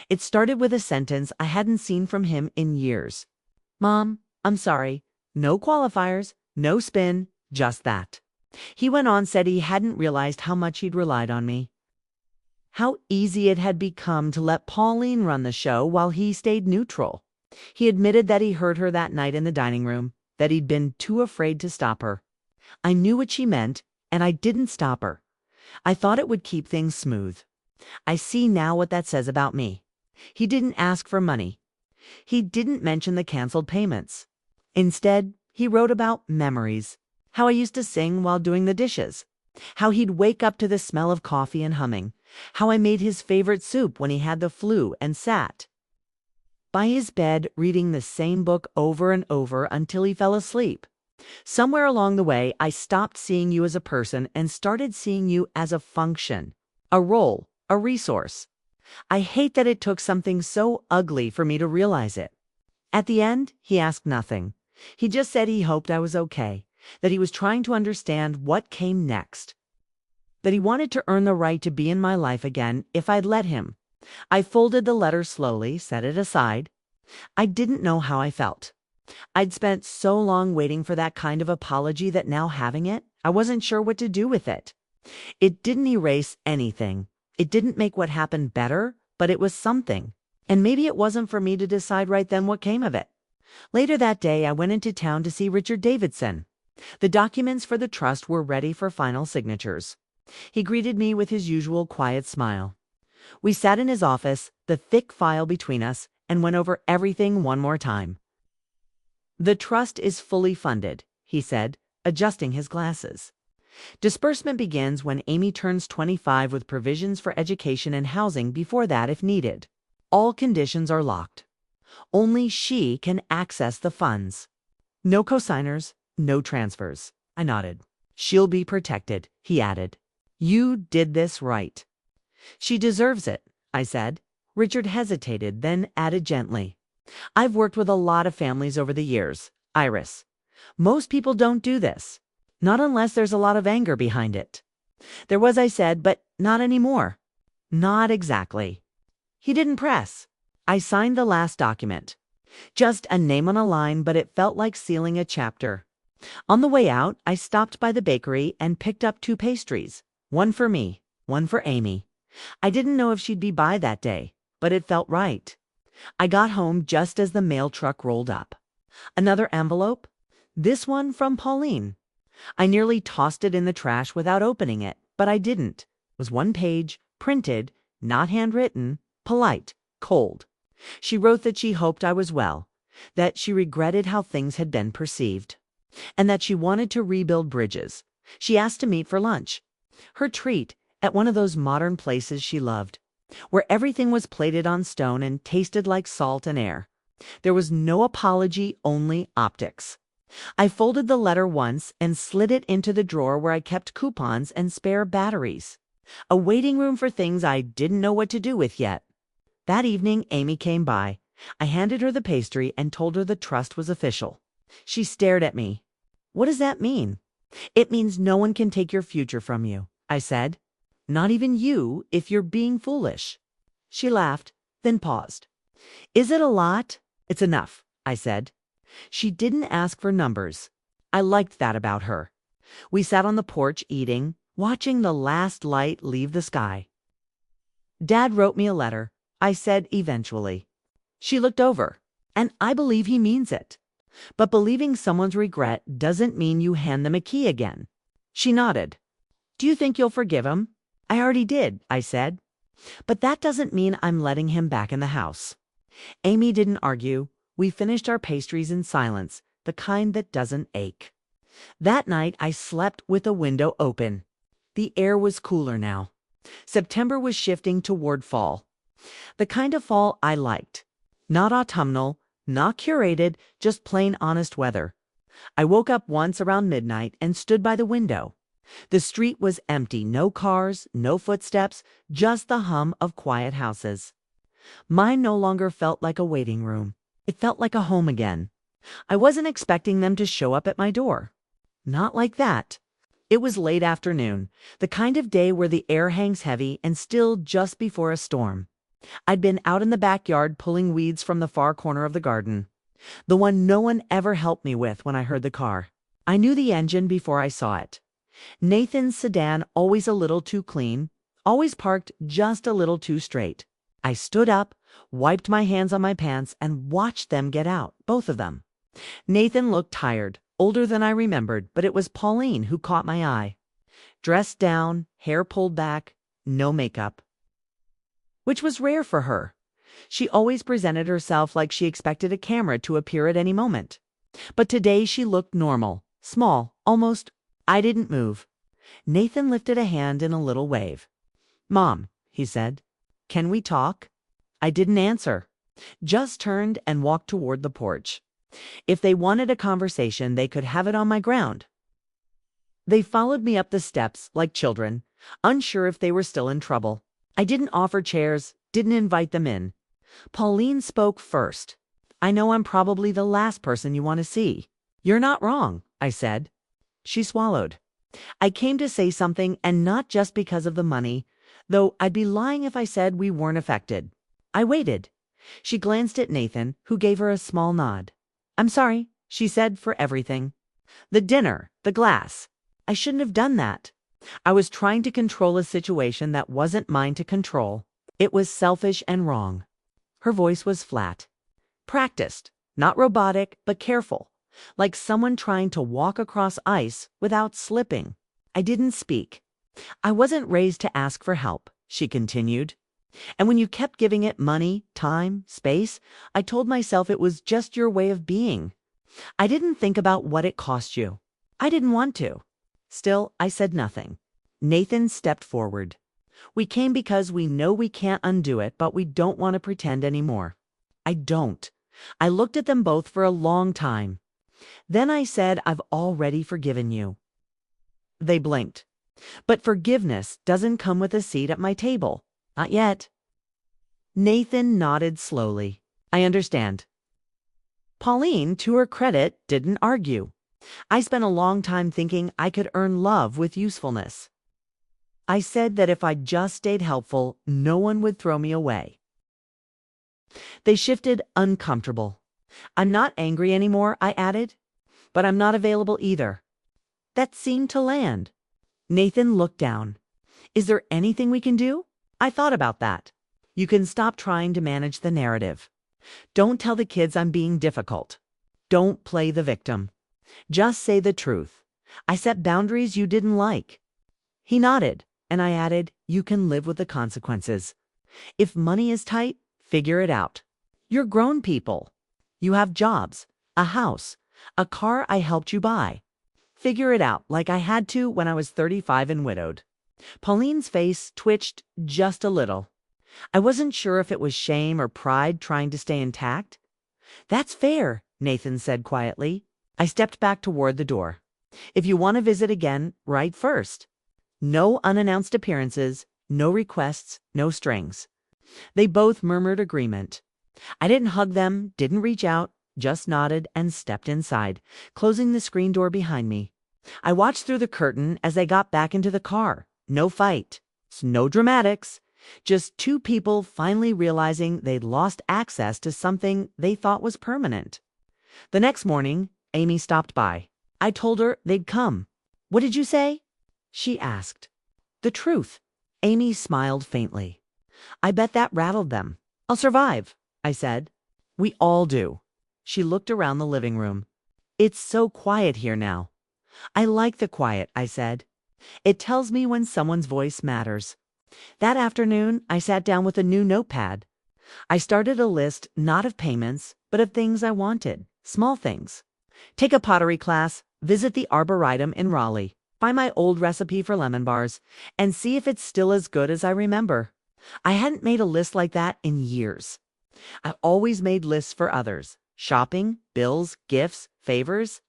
It started with a sentence I hadn't seen from him in years. "Mom, I'm sorry. No qualifiers, no spin, just that." He went on, said he hadn't realized how much he'd relied on me. How easy it had become to let Pauline run the show while he stayed neutral. He admitted that he heard her that night in the dining room, that he'd been too afraid to stop her. I knew what she meant, and I didn't stop her. I thought it would keep things smooth. I see now what that says about me. He didn't ask for money. He didn't mention the canceled payments. Instead, he wrote about memories. How I used to sing while doing the dishes. How he'd wake up to the smell of coffee and humming. How I made his favorite soup when he had the flu and sat by his bed reading the same book over and over until he fell asleep. Somewhere along the way, I stopped seeing you as a person and started seeing you as a function, a role, a resource. I hate that it took something so ugly for me to realize it. At the end, he asked nothing. He just said he hoped I was okay, that he was trying to understand what came next, that he wanted to earn the right to be in my life again if I'd let him. I folded the letter slowly, set it aside. I didn't know how I felt. I'd spent so long waiting for that kind of apology that now having it, I wasn't sure what to do with it. It didn't erase anything. It didn't make what happened better, but it was something. And maybe it wasn't for me to decide right then what came of it. Later that day, I went into town to see Richard Davidson. The documents for the trust were ready for final signatures. He greeted me with his usual quiet smile. We sat in his office, the thick file between us, and went over everything one more time. "The trust is fully funded," he said, adjusting his glasses. "Disbursement begins when Amy turns 25 with provisions for education and housing before that if needed. All conditions are locked. Only she can access the funds. No cosigners, no transfers." I nodded. "She'll be protected," he added. "You did this right." "She deserves it," I said. Richard hesitated, then added gently, "I've worked with a lot of families over the years, Iris. Most people don't do this. Not unless there's a lot of anger behind it." "There was," I said, "but not anymore." "Not exactly." He didn't press. I signed the last document. Just a name on a line, but it felt like sealing a chapter. On the way out, I stopped by the bakery and picked up 2 pastries. One for me, one for Amy. I didn't know if she'd be by that day, but it felt right. I got home just as the mail truck rolled up. Another envelope. This one from Pauline. I nearly tossed it in the trash without opening it, but I didn't. It was one page, printed, not handwritten, polite, cold. She wrote that she hoped I was well, that she regretted how things had been perceived, and that she wanted to rebuild bridges. She asked to meet for lunch. Her treat, at one of those modern places she loved, where everything was plated on stone and tasted like salt and air. There was no apology, only optics. I folded the letter once and slid it into the drawer where I kept coupons and spare batteries. A waiting room for things I didn't know what to do with yet. That evening, Amy came by. I handed her the pastry and told her the trust was official. She stared at me. "What does that mean?" "It means no one can take your future from you," I said. "Not even you, if you're being foolish." She laughed, then paused. "Is it a lot?" "It's enough," I said. She didn't ask for numbers. I liked that about her. We sat on the porch eating, watching the last light leave the sky. "Dad wrote me a letter," I said eventually. She looked over, and I believe he means it. But believing someone's regret doesn't mean you hand them a key again. She nodded. "Do you think you'll forgive him?" "I already did," I said. "But that doesn't mean I'm letting him back in the house." Amy didn't argue. We finished our pastries in silence, the kind that doesn't ache. That night I slept with a window open. The air was cooler now. September was shifting toward fall. The kind of fall I liked. Not autumnal, not curated, just plain honest weather. I woke up once around midnight and stood by the window. The street was empty, no cars, no footsteps, just the hum of quiet houses. Mine no longer felt like a waiting room. It felt like a home again. I wasn't expecting them to show up at my door. Not like that. It was late afternoon, the kind of day where the air hangs heavy and still just before a storm. I'd been out in the backyard pulling weeds from the far corner of the garden, the one no one ever helped me with when I heard the car. I knew the engine before I saw it. Nathan's sedan, always a little too clean, always parked just a little too straight. I stood up, wiped my hands on my pants, and watched them get out, both of them. Nathan looked tired, older than I remembered, but it was Pauline who caught my eye. Dressed down, hair pulled back, no makeup. Which was rare for her. She always presented herself like she expected a camera to appear at any moment. But today she looked normal, small, almost. I didn't move. Nathan lifted a hand in a little wave. "Mom," he said, "can we talk?" I didn't answer, just turned and walked toward the porch. If they wanted a conversation, they could have it on my ground. They followed me up the steps like children, unsure if they were still in trouble. I didn't offer chairs, didn't invite them in. Pauline spoke first. "I know I'm probably the last person you want to see." "You're not wrong," I said. She swallowed. "I came to say something, and not just because of the money, though I'd be lying if I said we weren't affected." I waited. She glanced at Nathan, who gave her a small nod. "I'm sorry," she said, "for everything. The dinner, the glass. I shouldn't have done that. I was trying to control a situation that wasn't mine to control. It was selfish and wrong." Her voice was flat. Practiced, not robotic, but careful, like someone trying to walk across ice without slipping. I didn't speak. "I wasn't raised to ask for help," she continued. "And when you kept giving it money, time, space, I told myself it was just your way of being. I didn't think about what it cost you. I didn't want to." Still, I said nothing. Nathan stepped forward. "We came because we know we can't undo it, but we don't want to pretend anymore." I don't. I looked at them both for a long time. Then I said, "I've already forgiven you." They blinked. "But forgiveness doesn't come with a seat at my table. Not yet." Nathan nodded slowly. "I understand." Pauline, to her credit, didn't argue. I spent a long time thinking I could earn love with usefulness. I said that if I just stayed helpful, no one would throw me away. They shifted, uncomfortable. "I'm not angry anymore," I added, "but I'm not available either." That seemed to land. Nathan looked down. "Is there anything we can do?" I thought about that. "You can stop trying to manage the narrative. Don't tell the kids I'm being difficult. Don't play the victim. Just say the truth. I set boundaries you didn't like. He nodded, and I added, you can live with the consequences. If money is tight, figure it out. You're grown people. You have jobs, a house, a car I helped you buy. Figure it out like I had to when I was 35 and widowed. Pauline's face twitched just a little. I wasn't sure if it was shame or pride trying to stay intact. That's fair, Nathan said quietly. I stepped back toward the door. If you want to visit again, write first. No unannounced appearances, no requests, no strings. They both murmured agreement. I didn't hug them, didn't reach out, just nodded and stepped inside, closing the screen door behind me. I watched through the curtain as they got back into the car. No fight, no dramatics, just two people finally realizing they'd lost access to something they thought was permanent. The next morning, Amy stopped by. I told her they'd come. What did you say? She asked. The truth. Amy smiled faintly. I bet that rattled them. I'll survive, I said. We all do. She looked around the living room. It's so quiet here now. I like the quiet, I said. It tells me when someone's voice matters. That afternoon, I sat down with a new notepad. I started a list not of payments, but of things I wanted, small things. Take a pottery class, visit the Arboretum in Raleigh, find my old recipe for lemon bars, and see if it's still as good as I remember. I hadn't made a list like that in years. I've always made lists for others. Shopping, bills, gifts, favors.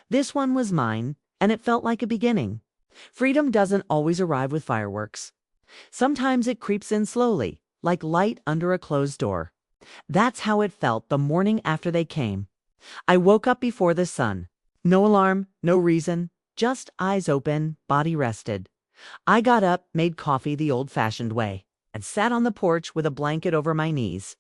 This one was mine, and it felt like a beginning. Freedom doesn't always arrive with fireworks. Sometimes it creeps in slowly, like light under a closed door. That's how it felt the morning after they came. I woke up before the sun. No alarm, no reason, just eyes open, body rested. I got up, made coffee the old-fashioned way, and sat on the porch with a blanket over my knees.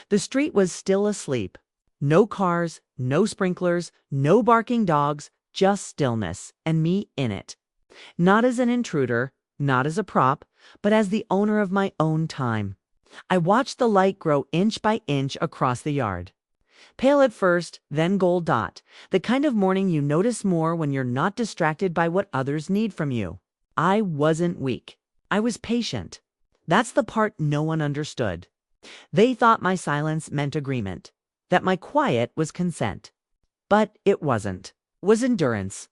The street was still asleep. No cars, no sprinklers, no barking dogs, just stillness, and me in it. Not as an intruder, not as a prop, but as the owner of my own time. I watched the light grow inch by inch across the yard. Pale at first, then gold dot, the kind of morning you notice more when you're not distracted by what others need from you. I wasn't weak. I was patient. That's the part no one understood. They thought my silence meant agreement, that my quiet was consent. But it wasn't. It was endurance.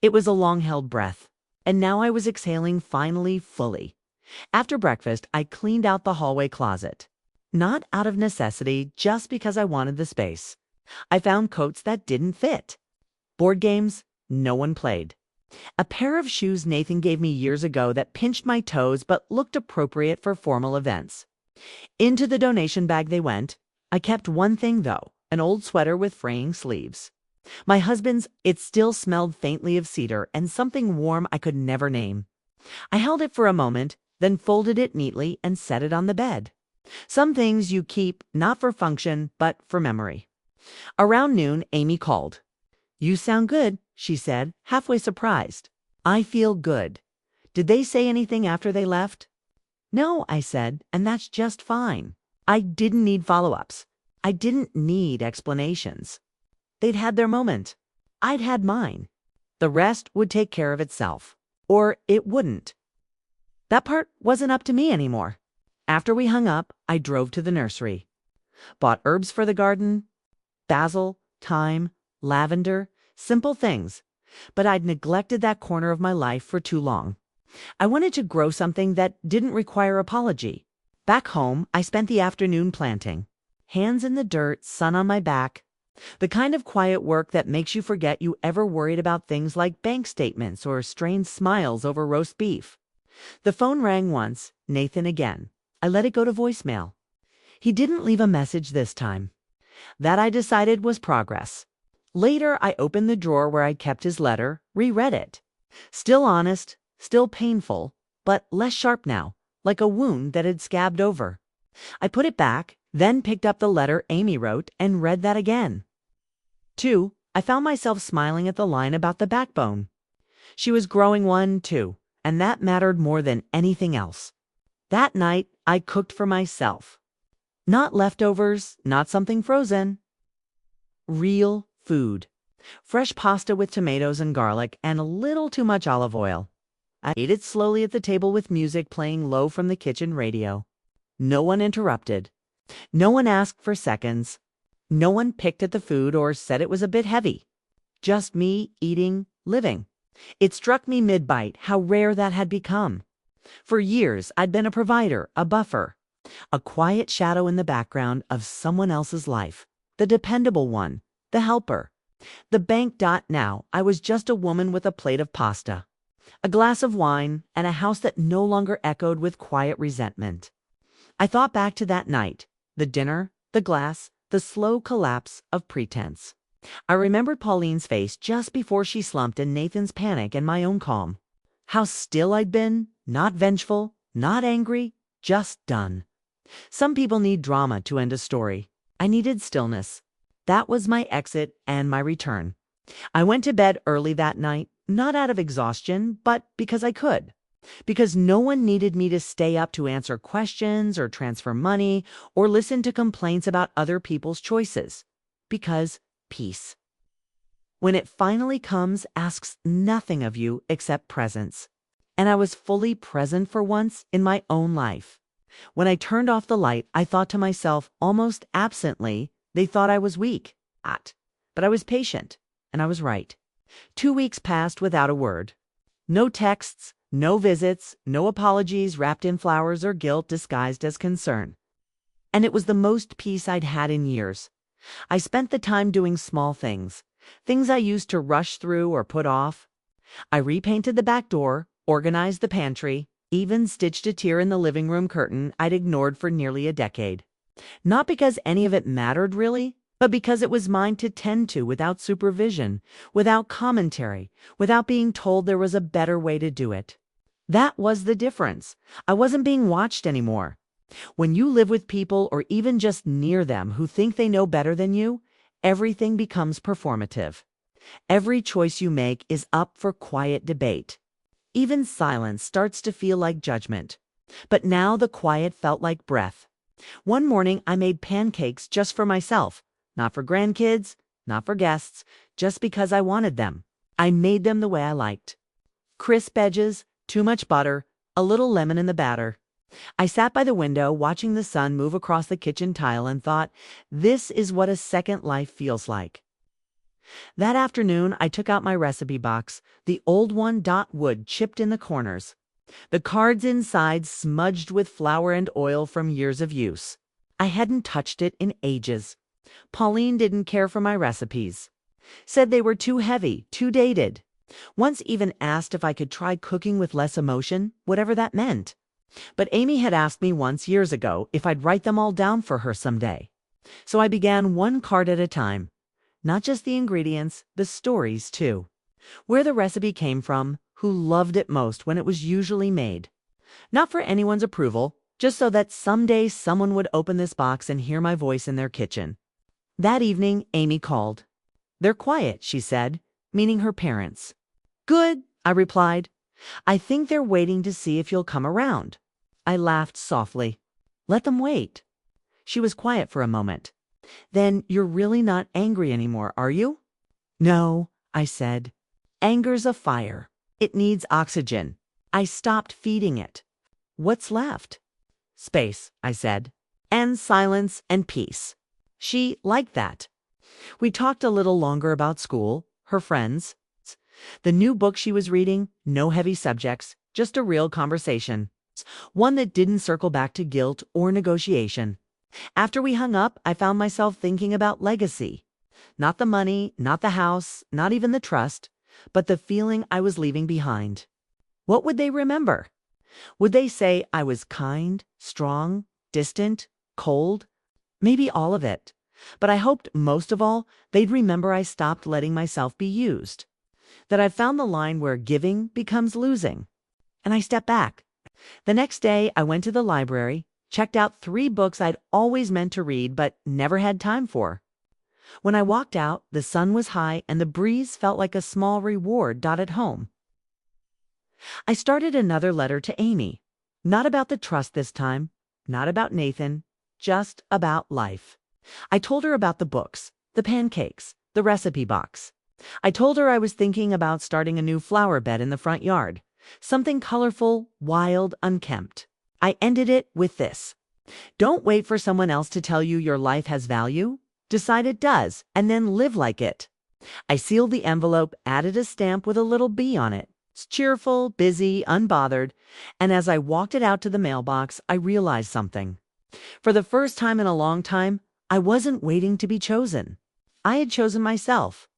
It was a long-held breath. And now I was exhaling finally, fully. After breakfast, I cleaned out the hallway closet. Not out of necessity, just because I wanted the space. I found coats that didn't fit. Board games, no one played. A pair of shoes Nathan gave me years ago that pinched my toes but looked appropriate for formal events. Into the donation bag they went. I kept one thing, though, an old sweater with fraying sleeves. My husband's, it still smelled faintly of cedar and something warm I could never name. I held it for a moment, then folded it neatly and set it on the bed. Some things you keep not for function, but for memory. Around noon, Amy called. You sound good, she said, halfway surprised. I feel good. Did they say anything after they left? No, I said, and that's just fine. I didn't need follow-ups. I didn't need explanations. They'd had their moment. I'd had mine. The rest would take care of itself. Or it wouldn't. That part wasn't up to me anymore. After we hung up, I drove to the nursery. Bought herbs for the garden. Basil, thyme, lavender, simple things. But I'd neglected that corner of my life for too long. I wanted to grow something that didn't require apology. Back home, I spent the afternoon planting. Hands in the dirt, sun on my back. The kind of quiet work that makes you forget you ever worried about things like bank statements or strained smiles over roast beef. The phone rang once, Nathan again. I let it go to voicemail. He didn't leave a message this time. That, I decided, was progress. Later, I opened the drawer where I'd kept his letter, reread it. Still honest, still painful, but less sharp now, like a wound that had scabbed over. I put it back, then picked up the letter Amy wrote and read that again. 2. I found myself smiling at the line about the backbone. She was growing one, too, and that mattered more than anything else. That night, I cooked for myself. Not leftovers, not something frozen. Real food. Fresh pasta with tomatoes and garlic and a little too much olive oil. I ate it slowly at the table with music playing low from the kitchen radio. No one interrupted. No one asked for seconds. No one picked at the food or said it was a bit heavy. Just me eating, living. It struck me mid-bite how rare that had become. For years, I'd been a provider, a buffer, a quiet shadow in the background of someone else's life, the dependable one, the helper. The bank dot now, I was just a woman with a plate of pasta, a glass of wine, and a house that no longer echoed with quiet resentment. I thought back to that night, the dinner, the glass, the slow collapse of pretense. I remembered Pauline's face just before she slumped in Nathan's panic and my own calm. How still I'd been, not vengeful, not angry, just done. Some people need drama to end a story. I needed stillness. That was my exit and my return. I went to bed early that night, not out of exhaustion, but because I could. Because no one needed me to stay up to answer questions or transfer money or listen to complaints about other people's choices. Because peace, when it finally comes, asks nothing of you except presence. And I was fully present for once in my own life. When I turned off the light, I thought to myself, almost absently, they thought I was weak. But I was patient, and I was right. 2 weeks passed without a word. No texts, no visits, no apologies wrapped in flowers or guilt disguised as concern. And it was the most peace I'd had in years. I spent the time doing small things, things I used to rush through or put off. I repainted the back door, organized the pantry, even stitched a tear in the living room curtain I'd ignored for nearly a decade. Not because any of it mattered really, but because it was mine to tend to without supervision, without commentary, without being told there was a better way to do it. That was the difference. I wasn't being watched anymore. When you live with people or even just near them who think they know better than you, everything becomes performative. Every choice you make is up for quiet debate. Even silence starts to feel like judgment. But now the quiet felt like breath. One morning I made pancakes just for myself, not for grandkids, not for guests, just because I wanted them. I made them the way I liked. Crisp edges, too much butter, a little lemon in the batter. I sat by the window watching the sun move across the kitchen tile and thought, this is what a second life feels like. That afternoon, I took out my recipe box, the old one wood chipped in the corners. The cards inside smudged with flour and oil from years of use. I hadn't touched it in ages. Pauline didn't care for my recipes. Said they were too heavy, too dated. Once even asked if I could try cooking with less emotion, whatever that meant. But Amy had asked me once years ago if I'd write them all down for her someday. So I began one card at a time. Not just the ingredients, the stories too. Where the recipe came from, who loved it most when it was usually made. Not for anyone's approval, just so that someday someone would open this box and hear my voice in their kitchen. That evening, Amy called. They're quiet, she said, meaning her parents. Good, I replied. I think they're waiting to see if you'll come around. I laughed softly. Let them wait. She was quiet for a moment. Then you're really not angry anymore, are you? No, I said. Anger's a fire. It needs oxygen. I stopped feeding it. What's left? Space, I said. And silence and peace. She liked that. We talked a little longer about school, her friends, the new book she was reading, no heavy subjects, just a real conversation. One that didn't circle back to guilt or negotiation. After we hung up, I found myself thinking about legacy. Not the money, not the house, not even the trust, but the feeling I was leaving behind. What would they remember? Would they say I was kind, strong, distant, cold? Maybe all of it. But I hoped most of all they'd remember I stopped letting myself be used. That I found the line where giving becomes losing. And I stepped back. The next day I went to the library, checked out 3 books I'd always meant to read but never had time for. When I walked out, the sun was high and the breeze felt like a small reward at home. I started another letter to Amy. Not about the trust this time, not about Nathan, just about life. I told her about the books, the pancakes, the recipe box. I told her I was thinking about starting a new flower bed in the front yard. Something colorful, wild, unkempt. I ended it with this: don't wait for someone else to tell you your life has value. Decide it does, and then live like it. I sealed the envelope, added a stamp with a little bee on it. It's cheerful, busy, unbothered, and as I walked it out to the mailbox, I realized something. For the first time in a long time, I wasn't waiting to be chosen. I had chosen myself.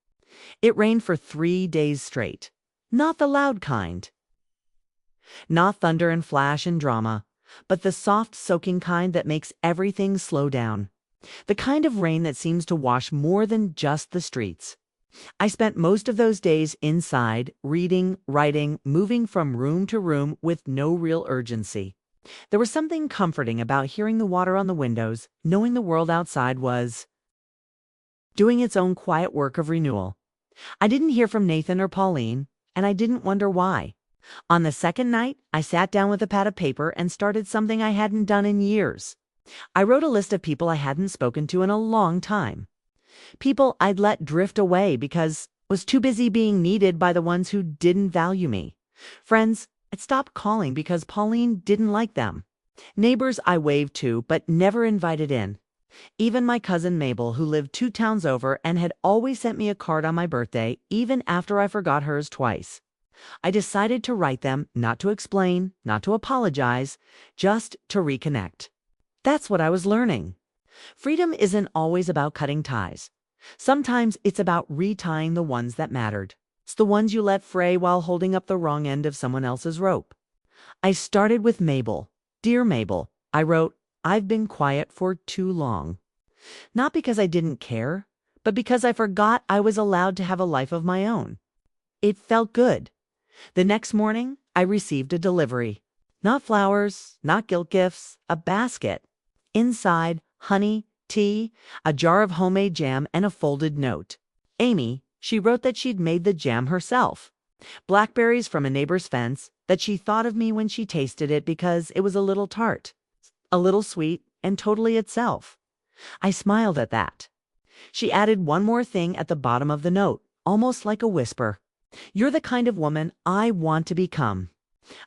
It rained for 3 days straight. Not the loud kind. Not thunder and flash and drama, but the soft, soaking kind that makes everything slow down. The kind of rain that seems to wash more than just the streets. I spent most of those days inside, reading, writing, moving from room to room with no real urgency. There was something comforting about hearing the water on the windows, knowing the world outside was doing its own quiet work of renewal. I didn't hear from Nathan or Pauline, and I didn't wonder why. On the second night, I sat down with a pad of paper and started something I hadn't done in years. I wrote a list of people I hadn't spoken to in a long time. People I'd let drift away because I was too busy being needed by the ones who didn't value me. Friends I'd stopped calling because Pauline didn't like them. Neighbors I waved to but never invited in. Even my cousin Mabel, who lived 2 towns over and had always sent me a card on my birthday, even after I forgot hers twice. I decided to write them, not to explain, not to apologize, just to reconnect. That's what I was learning. Freedom isn't always about cutting ties. Sometimes it's about retying the ones that mattered. It's the ones you let fray while holding up the wrong end of someone else's rope. I started with Mabel. Dear Mabel, I wrote, I've been quiet for too long. Not because I didn't care, but because I forgot I was allowed to have a life of my own. It felt good. The next morning, I received a delivery. Not flowers, not guilt gifts, a basket. Inside, honey, tea, a jar of homemade jam, and a folded note. Amy, she wrote that she'd made the jam herself. Blackberries from a neighbor's fence, that she thought of me when she tasted it because it was a little tart, a little sweet, and totally itself. I smiled at that. She added one more thing at the bottom of the note, almost like a whisper. You're the kind of woman I want to become.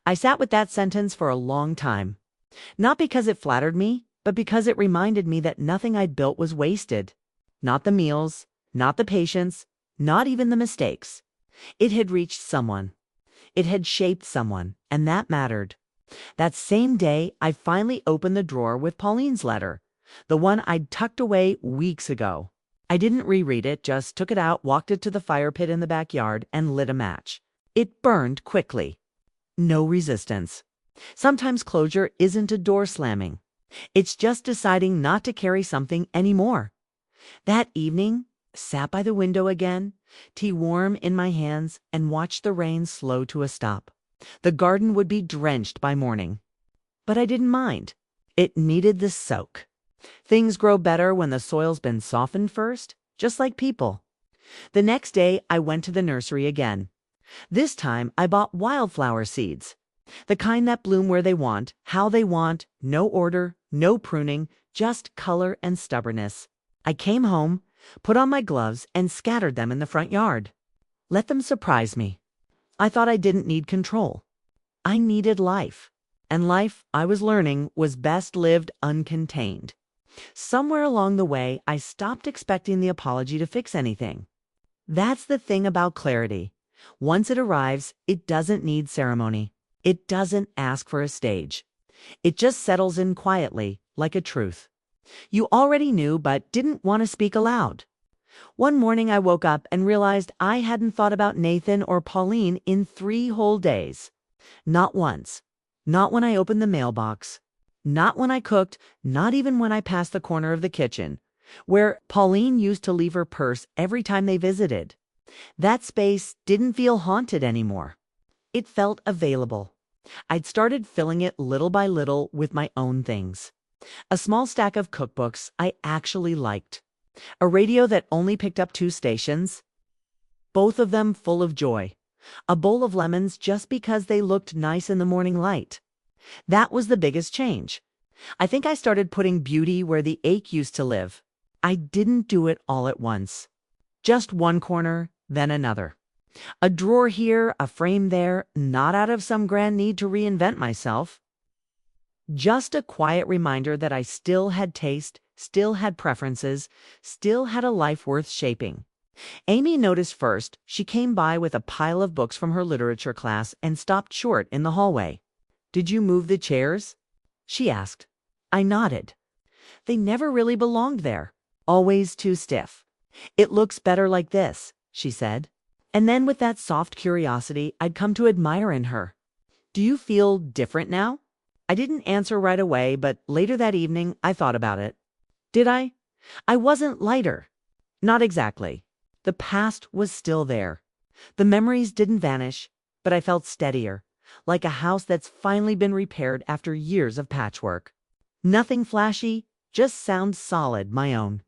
I sat with that sentence for a long time. Not because it flattered me, but because it reminded me that nothing I'd built was wasted. Not the meals, not the patience, not even the mistakes. It had reached someone. It had shaped someone, and that mattered. That same day, I finally opened the drawer with Pauline's letter, the one I'd tucked away weeks ago. I didn't reread it, just took it out, walked it to the fire pit in the backyard, and lit a match. It burned quickly. No resistance. Sometimes closure isn't a door slamming. It's just deciding not to carry something anymore. That evening, sat by the window again, tea warm in my hands, and watched the rain slow to a stop. The garden would be drenched by morning. But I didn't mind. It needed the soak. Things grow better when the soil's been softened first, just like people. The next day, I went to the nursery again. This time, I bought wildflower seeds. The kind that bloom where they want, how they want, no order, no pruning, just color and stubbornness. I came home, put on my gloves, and scattered them in the front yard. Let them surprise me. I thought I didn't need control. I needed life. And life, I was learning, was best lived uncontained. Somewhere along the way, I stopped expecting the apology to fix anything. That's the thing about clarity. Once it arrives, it doesn't need ceremony. It doesn't ask for a stage. It just settles in quietly, like a truth. You already knew but didn't want to speak aloud. One morning I woke up and realized I hadn't thought about Nathan or Pauline in 3 whole days. Not once. Not when I opened the mailbox. Not when I cooked, not even when I passed the corner of the kitchen, where Pauline used to leave her purse every time they visited. That space didn't feel haunted anymore. It felt available. I'd started filling it little by little with my own things. A small stack of cookbooks I actually liked. A radio that only picked up 2 stations. Both of them full of joy. A bowl of lemons just because they looked nice in the morning light. That was the biggest change. I think I started putting beauty where the ache used to live. I didn't do it all at once. Just one corner, then another. A drawer here, a frame there, not out of some grand need to reinvent myself. Just a quiet reminder that I still had taste, still had preferences, still had a life worth shaping. Amy noticed first. She came by with a pile of books from her literature class and stopped short in the hallway. "Did you move the chairs?" she asked. I nodded. They never really belonged there. Always too stiff. "It looks better like this," she said. And then with that soft curiosity I'd come to admire in her. "Do you feel different now?" I didn't answer right away, but later that evening I thought about it. Did I? I wasn't lighter. Not exactly. The past was still there. The memories didn't vanish, but I felt steadier, like a house that's finally been repaired after years of patchwork. Nothing flashy, just sound solid, my own.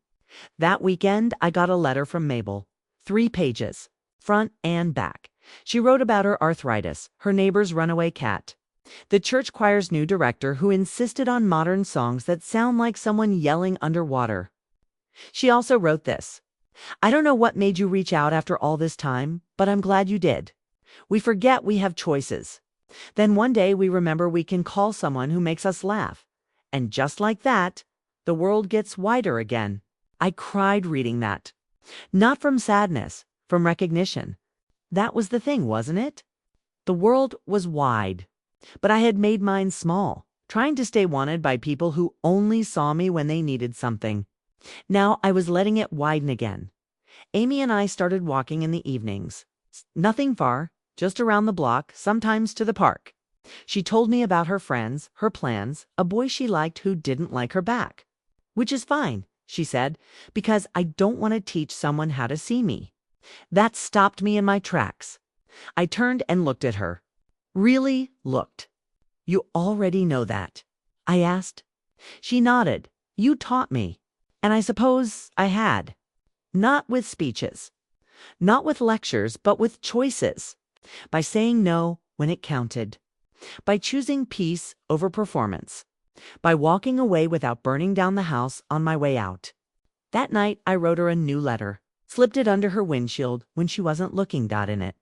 That weekend I got a letter from Mabel. 3 pages, front and back. She wrote about her arthritis, her neighbor's runaway cat, the church choir's new director who insisted on modern songs that sound like someone yelling underwater. She also wrote this: "I don't know what made you reach out after all this time, but I'm glad you did. We forget we have choices. Then one day we remember we can call someone who makes us laugh. And just like that, the world gets wider again." I cried reading that. Not from sadness, from recognition. That was the thing, wasn't it? The world was wide, but I had made mine small, trying to stay wanted by people who only saw me when they needed something. Now I was letting it widen again. Amy and I started walking in the evenings. Nothing far, just around the block, sometimes to the park. She told me about her friends, her plans, a boy she liked who didn't like her back. "Which is fine," she said, "because I don't want to teach someone how to see me." That stopped me in my tracks. I turned and looked at her. Really looked. "You already know that?" I asked. She nodded. "You taught me." And I suppose I had. Not with speeches. Not with lectures, but with choices. By saying no when it counted. By choosing peace over performance. By walking away without burning down the house on my way out. That night I wrote her a new letter. Slipped it under her windshield when she wasn't looking. In it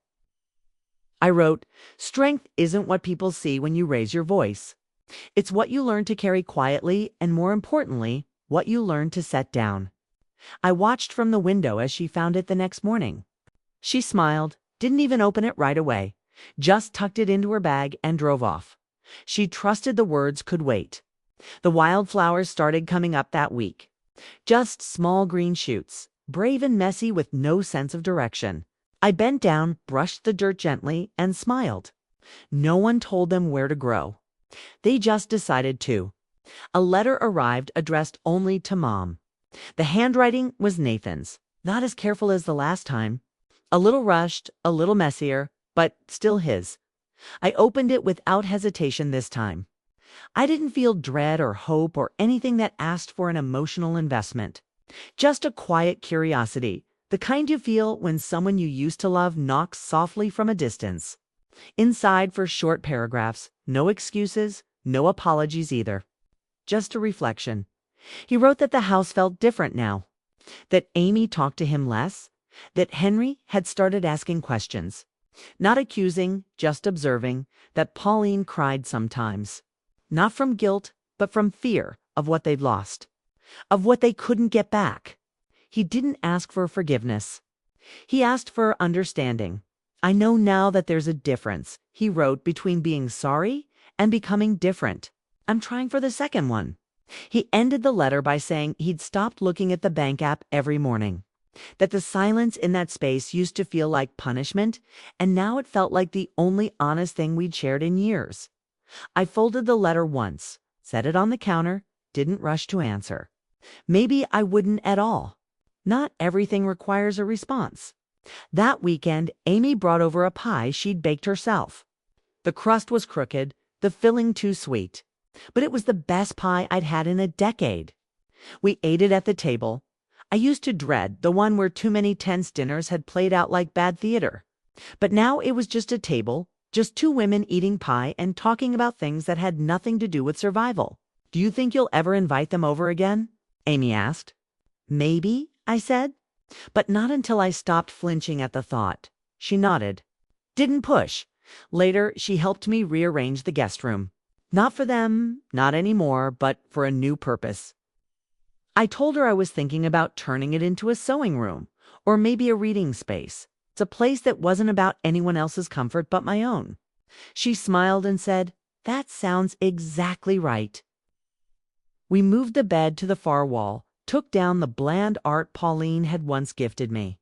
I wrote, "Strength isn't what people see when you raise your voice. It's what you learn to carry quietly, and more importantly, what you learn to set down." I watched from the window as she found it the next morning. She smiled, didn't even open it right away, just tucked it into her bag and drove off. She trusted the words could wait. The wildflowers started coming up that week. Just small green shoots, brave and messy with no sense of direction. I bent down, brushed the dirt gently, and smiled. No one told them where to grow. They just decided to. A letter arrived addressed only to Mom. The handwriting was Nathan's, not as careful as the last time. A little rushed, a little messier, but still his. I opened it without hesitation this time. I didn't feel dread or hope or anything that asked for an emotional investment. Just a quiet curiosity, the kind you feel when someone you used to love knocks softly from a distance. Inside for short paragraphs, no excuses, no apologies either. Just a reflection. He wrote that the house felt different now, that Amy talked to him less, that Henry had started asking questions, not accusing, just observing, that Pauline cried sometimes, not from guilt, but from fear of what they'd lost, of what they couldn't get back. He didn't ask for forgiveness. He asked for understanding. "I know now that there's a difference," he wrote, "between being sorry and becoming different. I'm trying for the second one." He ended the letter by saying he'd stopped looking at the bank app every morning, that the silence in that space used to feel like punishment, and now it felt like the only honest thing we'd shared in years. I folded the letter once, set it on the counter, didn't rush to answer. Maybe I wouldn't at all. Not everything requires a response. That weekend, Amy brought over a pie she'd baked herself. The crust was crooked, the filling too sweet, but it was the best pie I'd had in a decade. We ate it at the table. I used to dread the one where too many tense dinners had played out like bad theater. But now it was just a table, just 2 women eating pie and talking about things that had nothing to do with survival. "Do you think you'll ever invite them over again?" Amy asked. "Maybe," I said. But not until I stopped flinching at the thought. She nodded. Didn't push. Later, she helped me rearrange the guest room. Not for them, not anymore, but for a new purpose. I told her I was thinking about turning it into a sewing room, or maybe a reading space. It's a place that wasn't about anyone else's comfort but my own. She smiled and said, "That sounds exactly right." We moved the bed to the far wall, took down the bland art Pauline had once gifted me.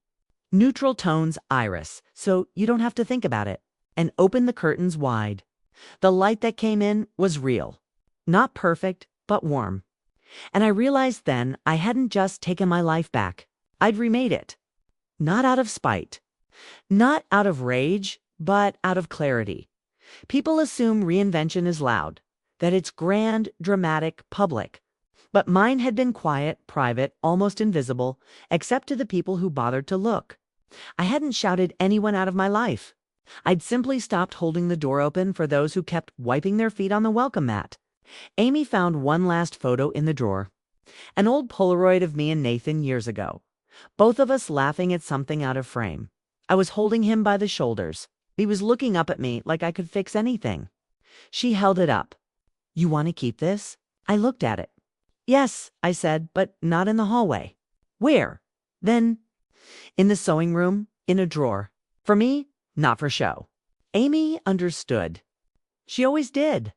Neutral tones iris, so you don't have to think about it, and opened the curtains wide. The light that came in was real. Not perfect, but warm. And I realized then I hadn't just taken my life back. I'd remade it. Not out of spite. Not out of rage, but out of clarity. People assume reinvention is loud, that it's grand, dramatic, public. But mine had been quiet, private, almost invisible, except to the people who bothered to look. I hadn't shouted anyone out of my life. I'd simply stopped holding the door open for those who kept wiping their feet on the welcome mat. Amy found one last photo in the drawer. An old Polaroid of me and Nathan years ago. Both of us laughing at something out of frame. I was holding him by the shoulders. He was looking up at me like I could fix anything. She held it up. "You want to keep this?" I looked at it. "Yes," I said, "but not in the hallway." "Where?" "Then, in the sewing room, in a drawer. For me, not for show." Amy understood. She always did.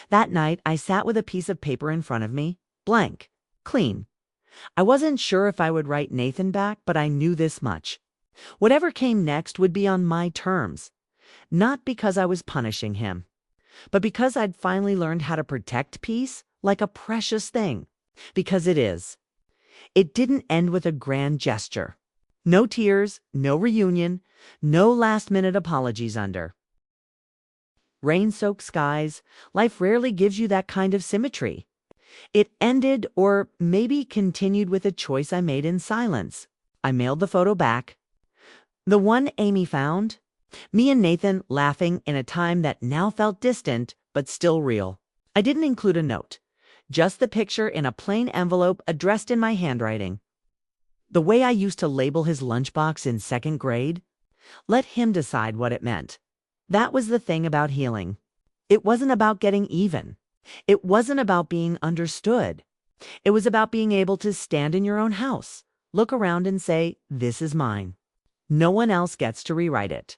That night, I sat with a piece of paper in front of me, blank, clean. I wasn't sure if I would write Nathan back, but I knew this much. Whatever came next would be on my terms. Not because I was punishing him, but because I'd finally learned how to protect peace like a precious thing. Because it is. It didn't end with a grand gesture. No tears, no reunion, no last-minute apologies under. Rain-soaked skies, life rarely gives you that kind of symmetry. It ended, or maybe continued, with a choice I made in silence. I mailed the photo back. The one Amy found. Me and Nathan laughing in a time that now felt distant, but still real. I didn't include a note. Just the picture in a plain envelope addressed in my handwriting. The way I used to label his lunchbox in second grade. Let him decide what it meant. That was the thing about healing. It wasn't about getting even. It wasn't about being understood. It was about being able to stand in your own house, look around and say, "This is mine." No one else gets to rewrite it.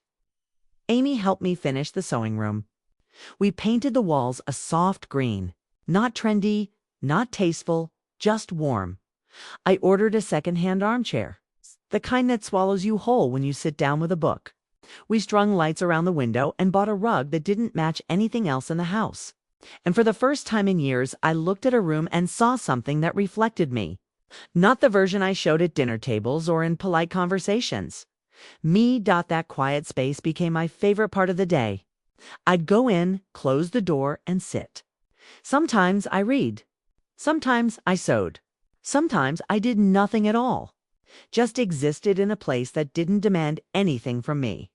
Amy helped me finish the sewing room. We painted the walls a soft green. Not trendy, not tasteful, just warm. I ordered a second-hand armchair, the kind that swallows you whole when you sit down with a book. We strung lights around the window and bought a rug that didn't match anything else in the house. And for the first time in years, I looked at a room and saw something that reflected me. Not the version I showed at dinner tables or in polite conversations. That quiet space became my favorite part of the day. I'd go in, close the door, and sit. Sometimes I read. Sometimes I sewed. Sometimes I did nothing at all. Just existed in a place that didn't demand anything from me.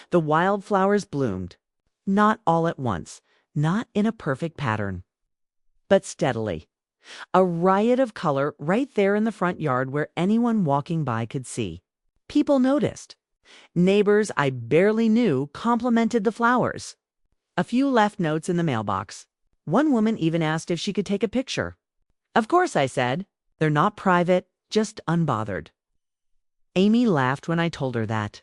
The wildflowers bloomed. Not all at once. Not in a perfect pattern. But steadily. A riot of color right there in the front yard where anyone walking by could see. People noticed. Neighbors I barely knew complimented the flowers. A few left notes in the mailbox. One woman even asked if she could take a picture. "Of course," I said. "They're not private, just unbothered." Amy laughed when I told her that.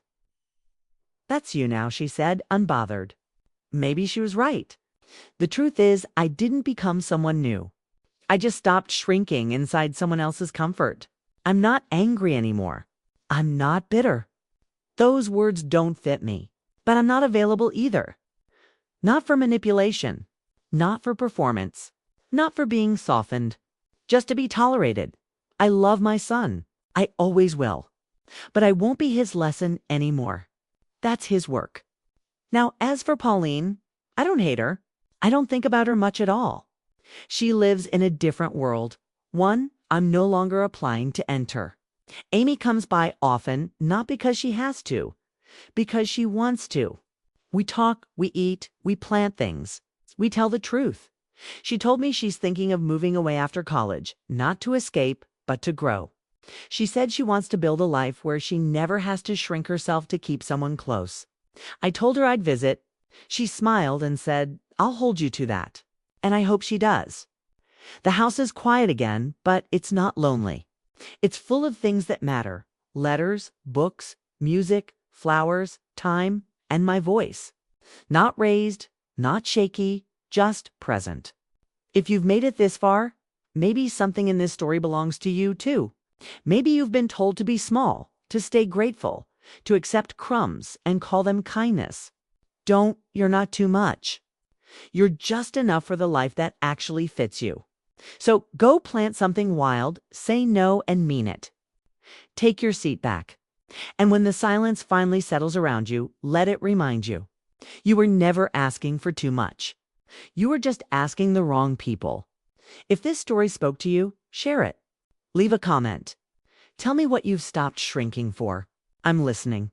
"That's you now," she said, "unbothered." Maybe she was right. The truth is, I didn't become someone new. I just stopped shrinking inside someone else's comfort. I'm not angry anymore. I'm not bitter. Those words don't fit me, but I'm not available either. Not for manipulation, not for performance, not for being softened, just to be tolerated. I love my son. I always will. But I won't be his lesson anymore. That's his work. Now, as for Pauline, I don't hate her. I don't think about her much at all. She lives in a different world, one I'm no longer applying to enter. Amy comes by often, not because she has to, because she wants to. We talk, we eat, we plant things. We tell the truth. She told me she's thinking of moving away after college, not to escape, but to grow. She said she wants to build a life where she never has to shrink herself to keep someone close. I told her I'd visit. She smiled and said, "I'll hold you to that." And I hope she does. The house is quiet again, but it's not lonely. It's full of things that matter: letters, books, music, flowers, time, and my voice. Not raised, not shaky, just present. If you've made it this far, maybe something in this story belongs to you too. Maybe you've been told to be small, to stay grateful, to accept crumbs and call them kindness. Don't, you're not too much. You're just enough for the life that actually fits you. So go plant something wild, say no and mean it. Take your seat back. And when the silence finally settles around you, let it remind you. You were never asking for too much. You were just asking the wrong people. If this story spoke to you, share it. Leave a comment. Tell me what you've stopped shrinking for. I'm listening.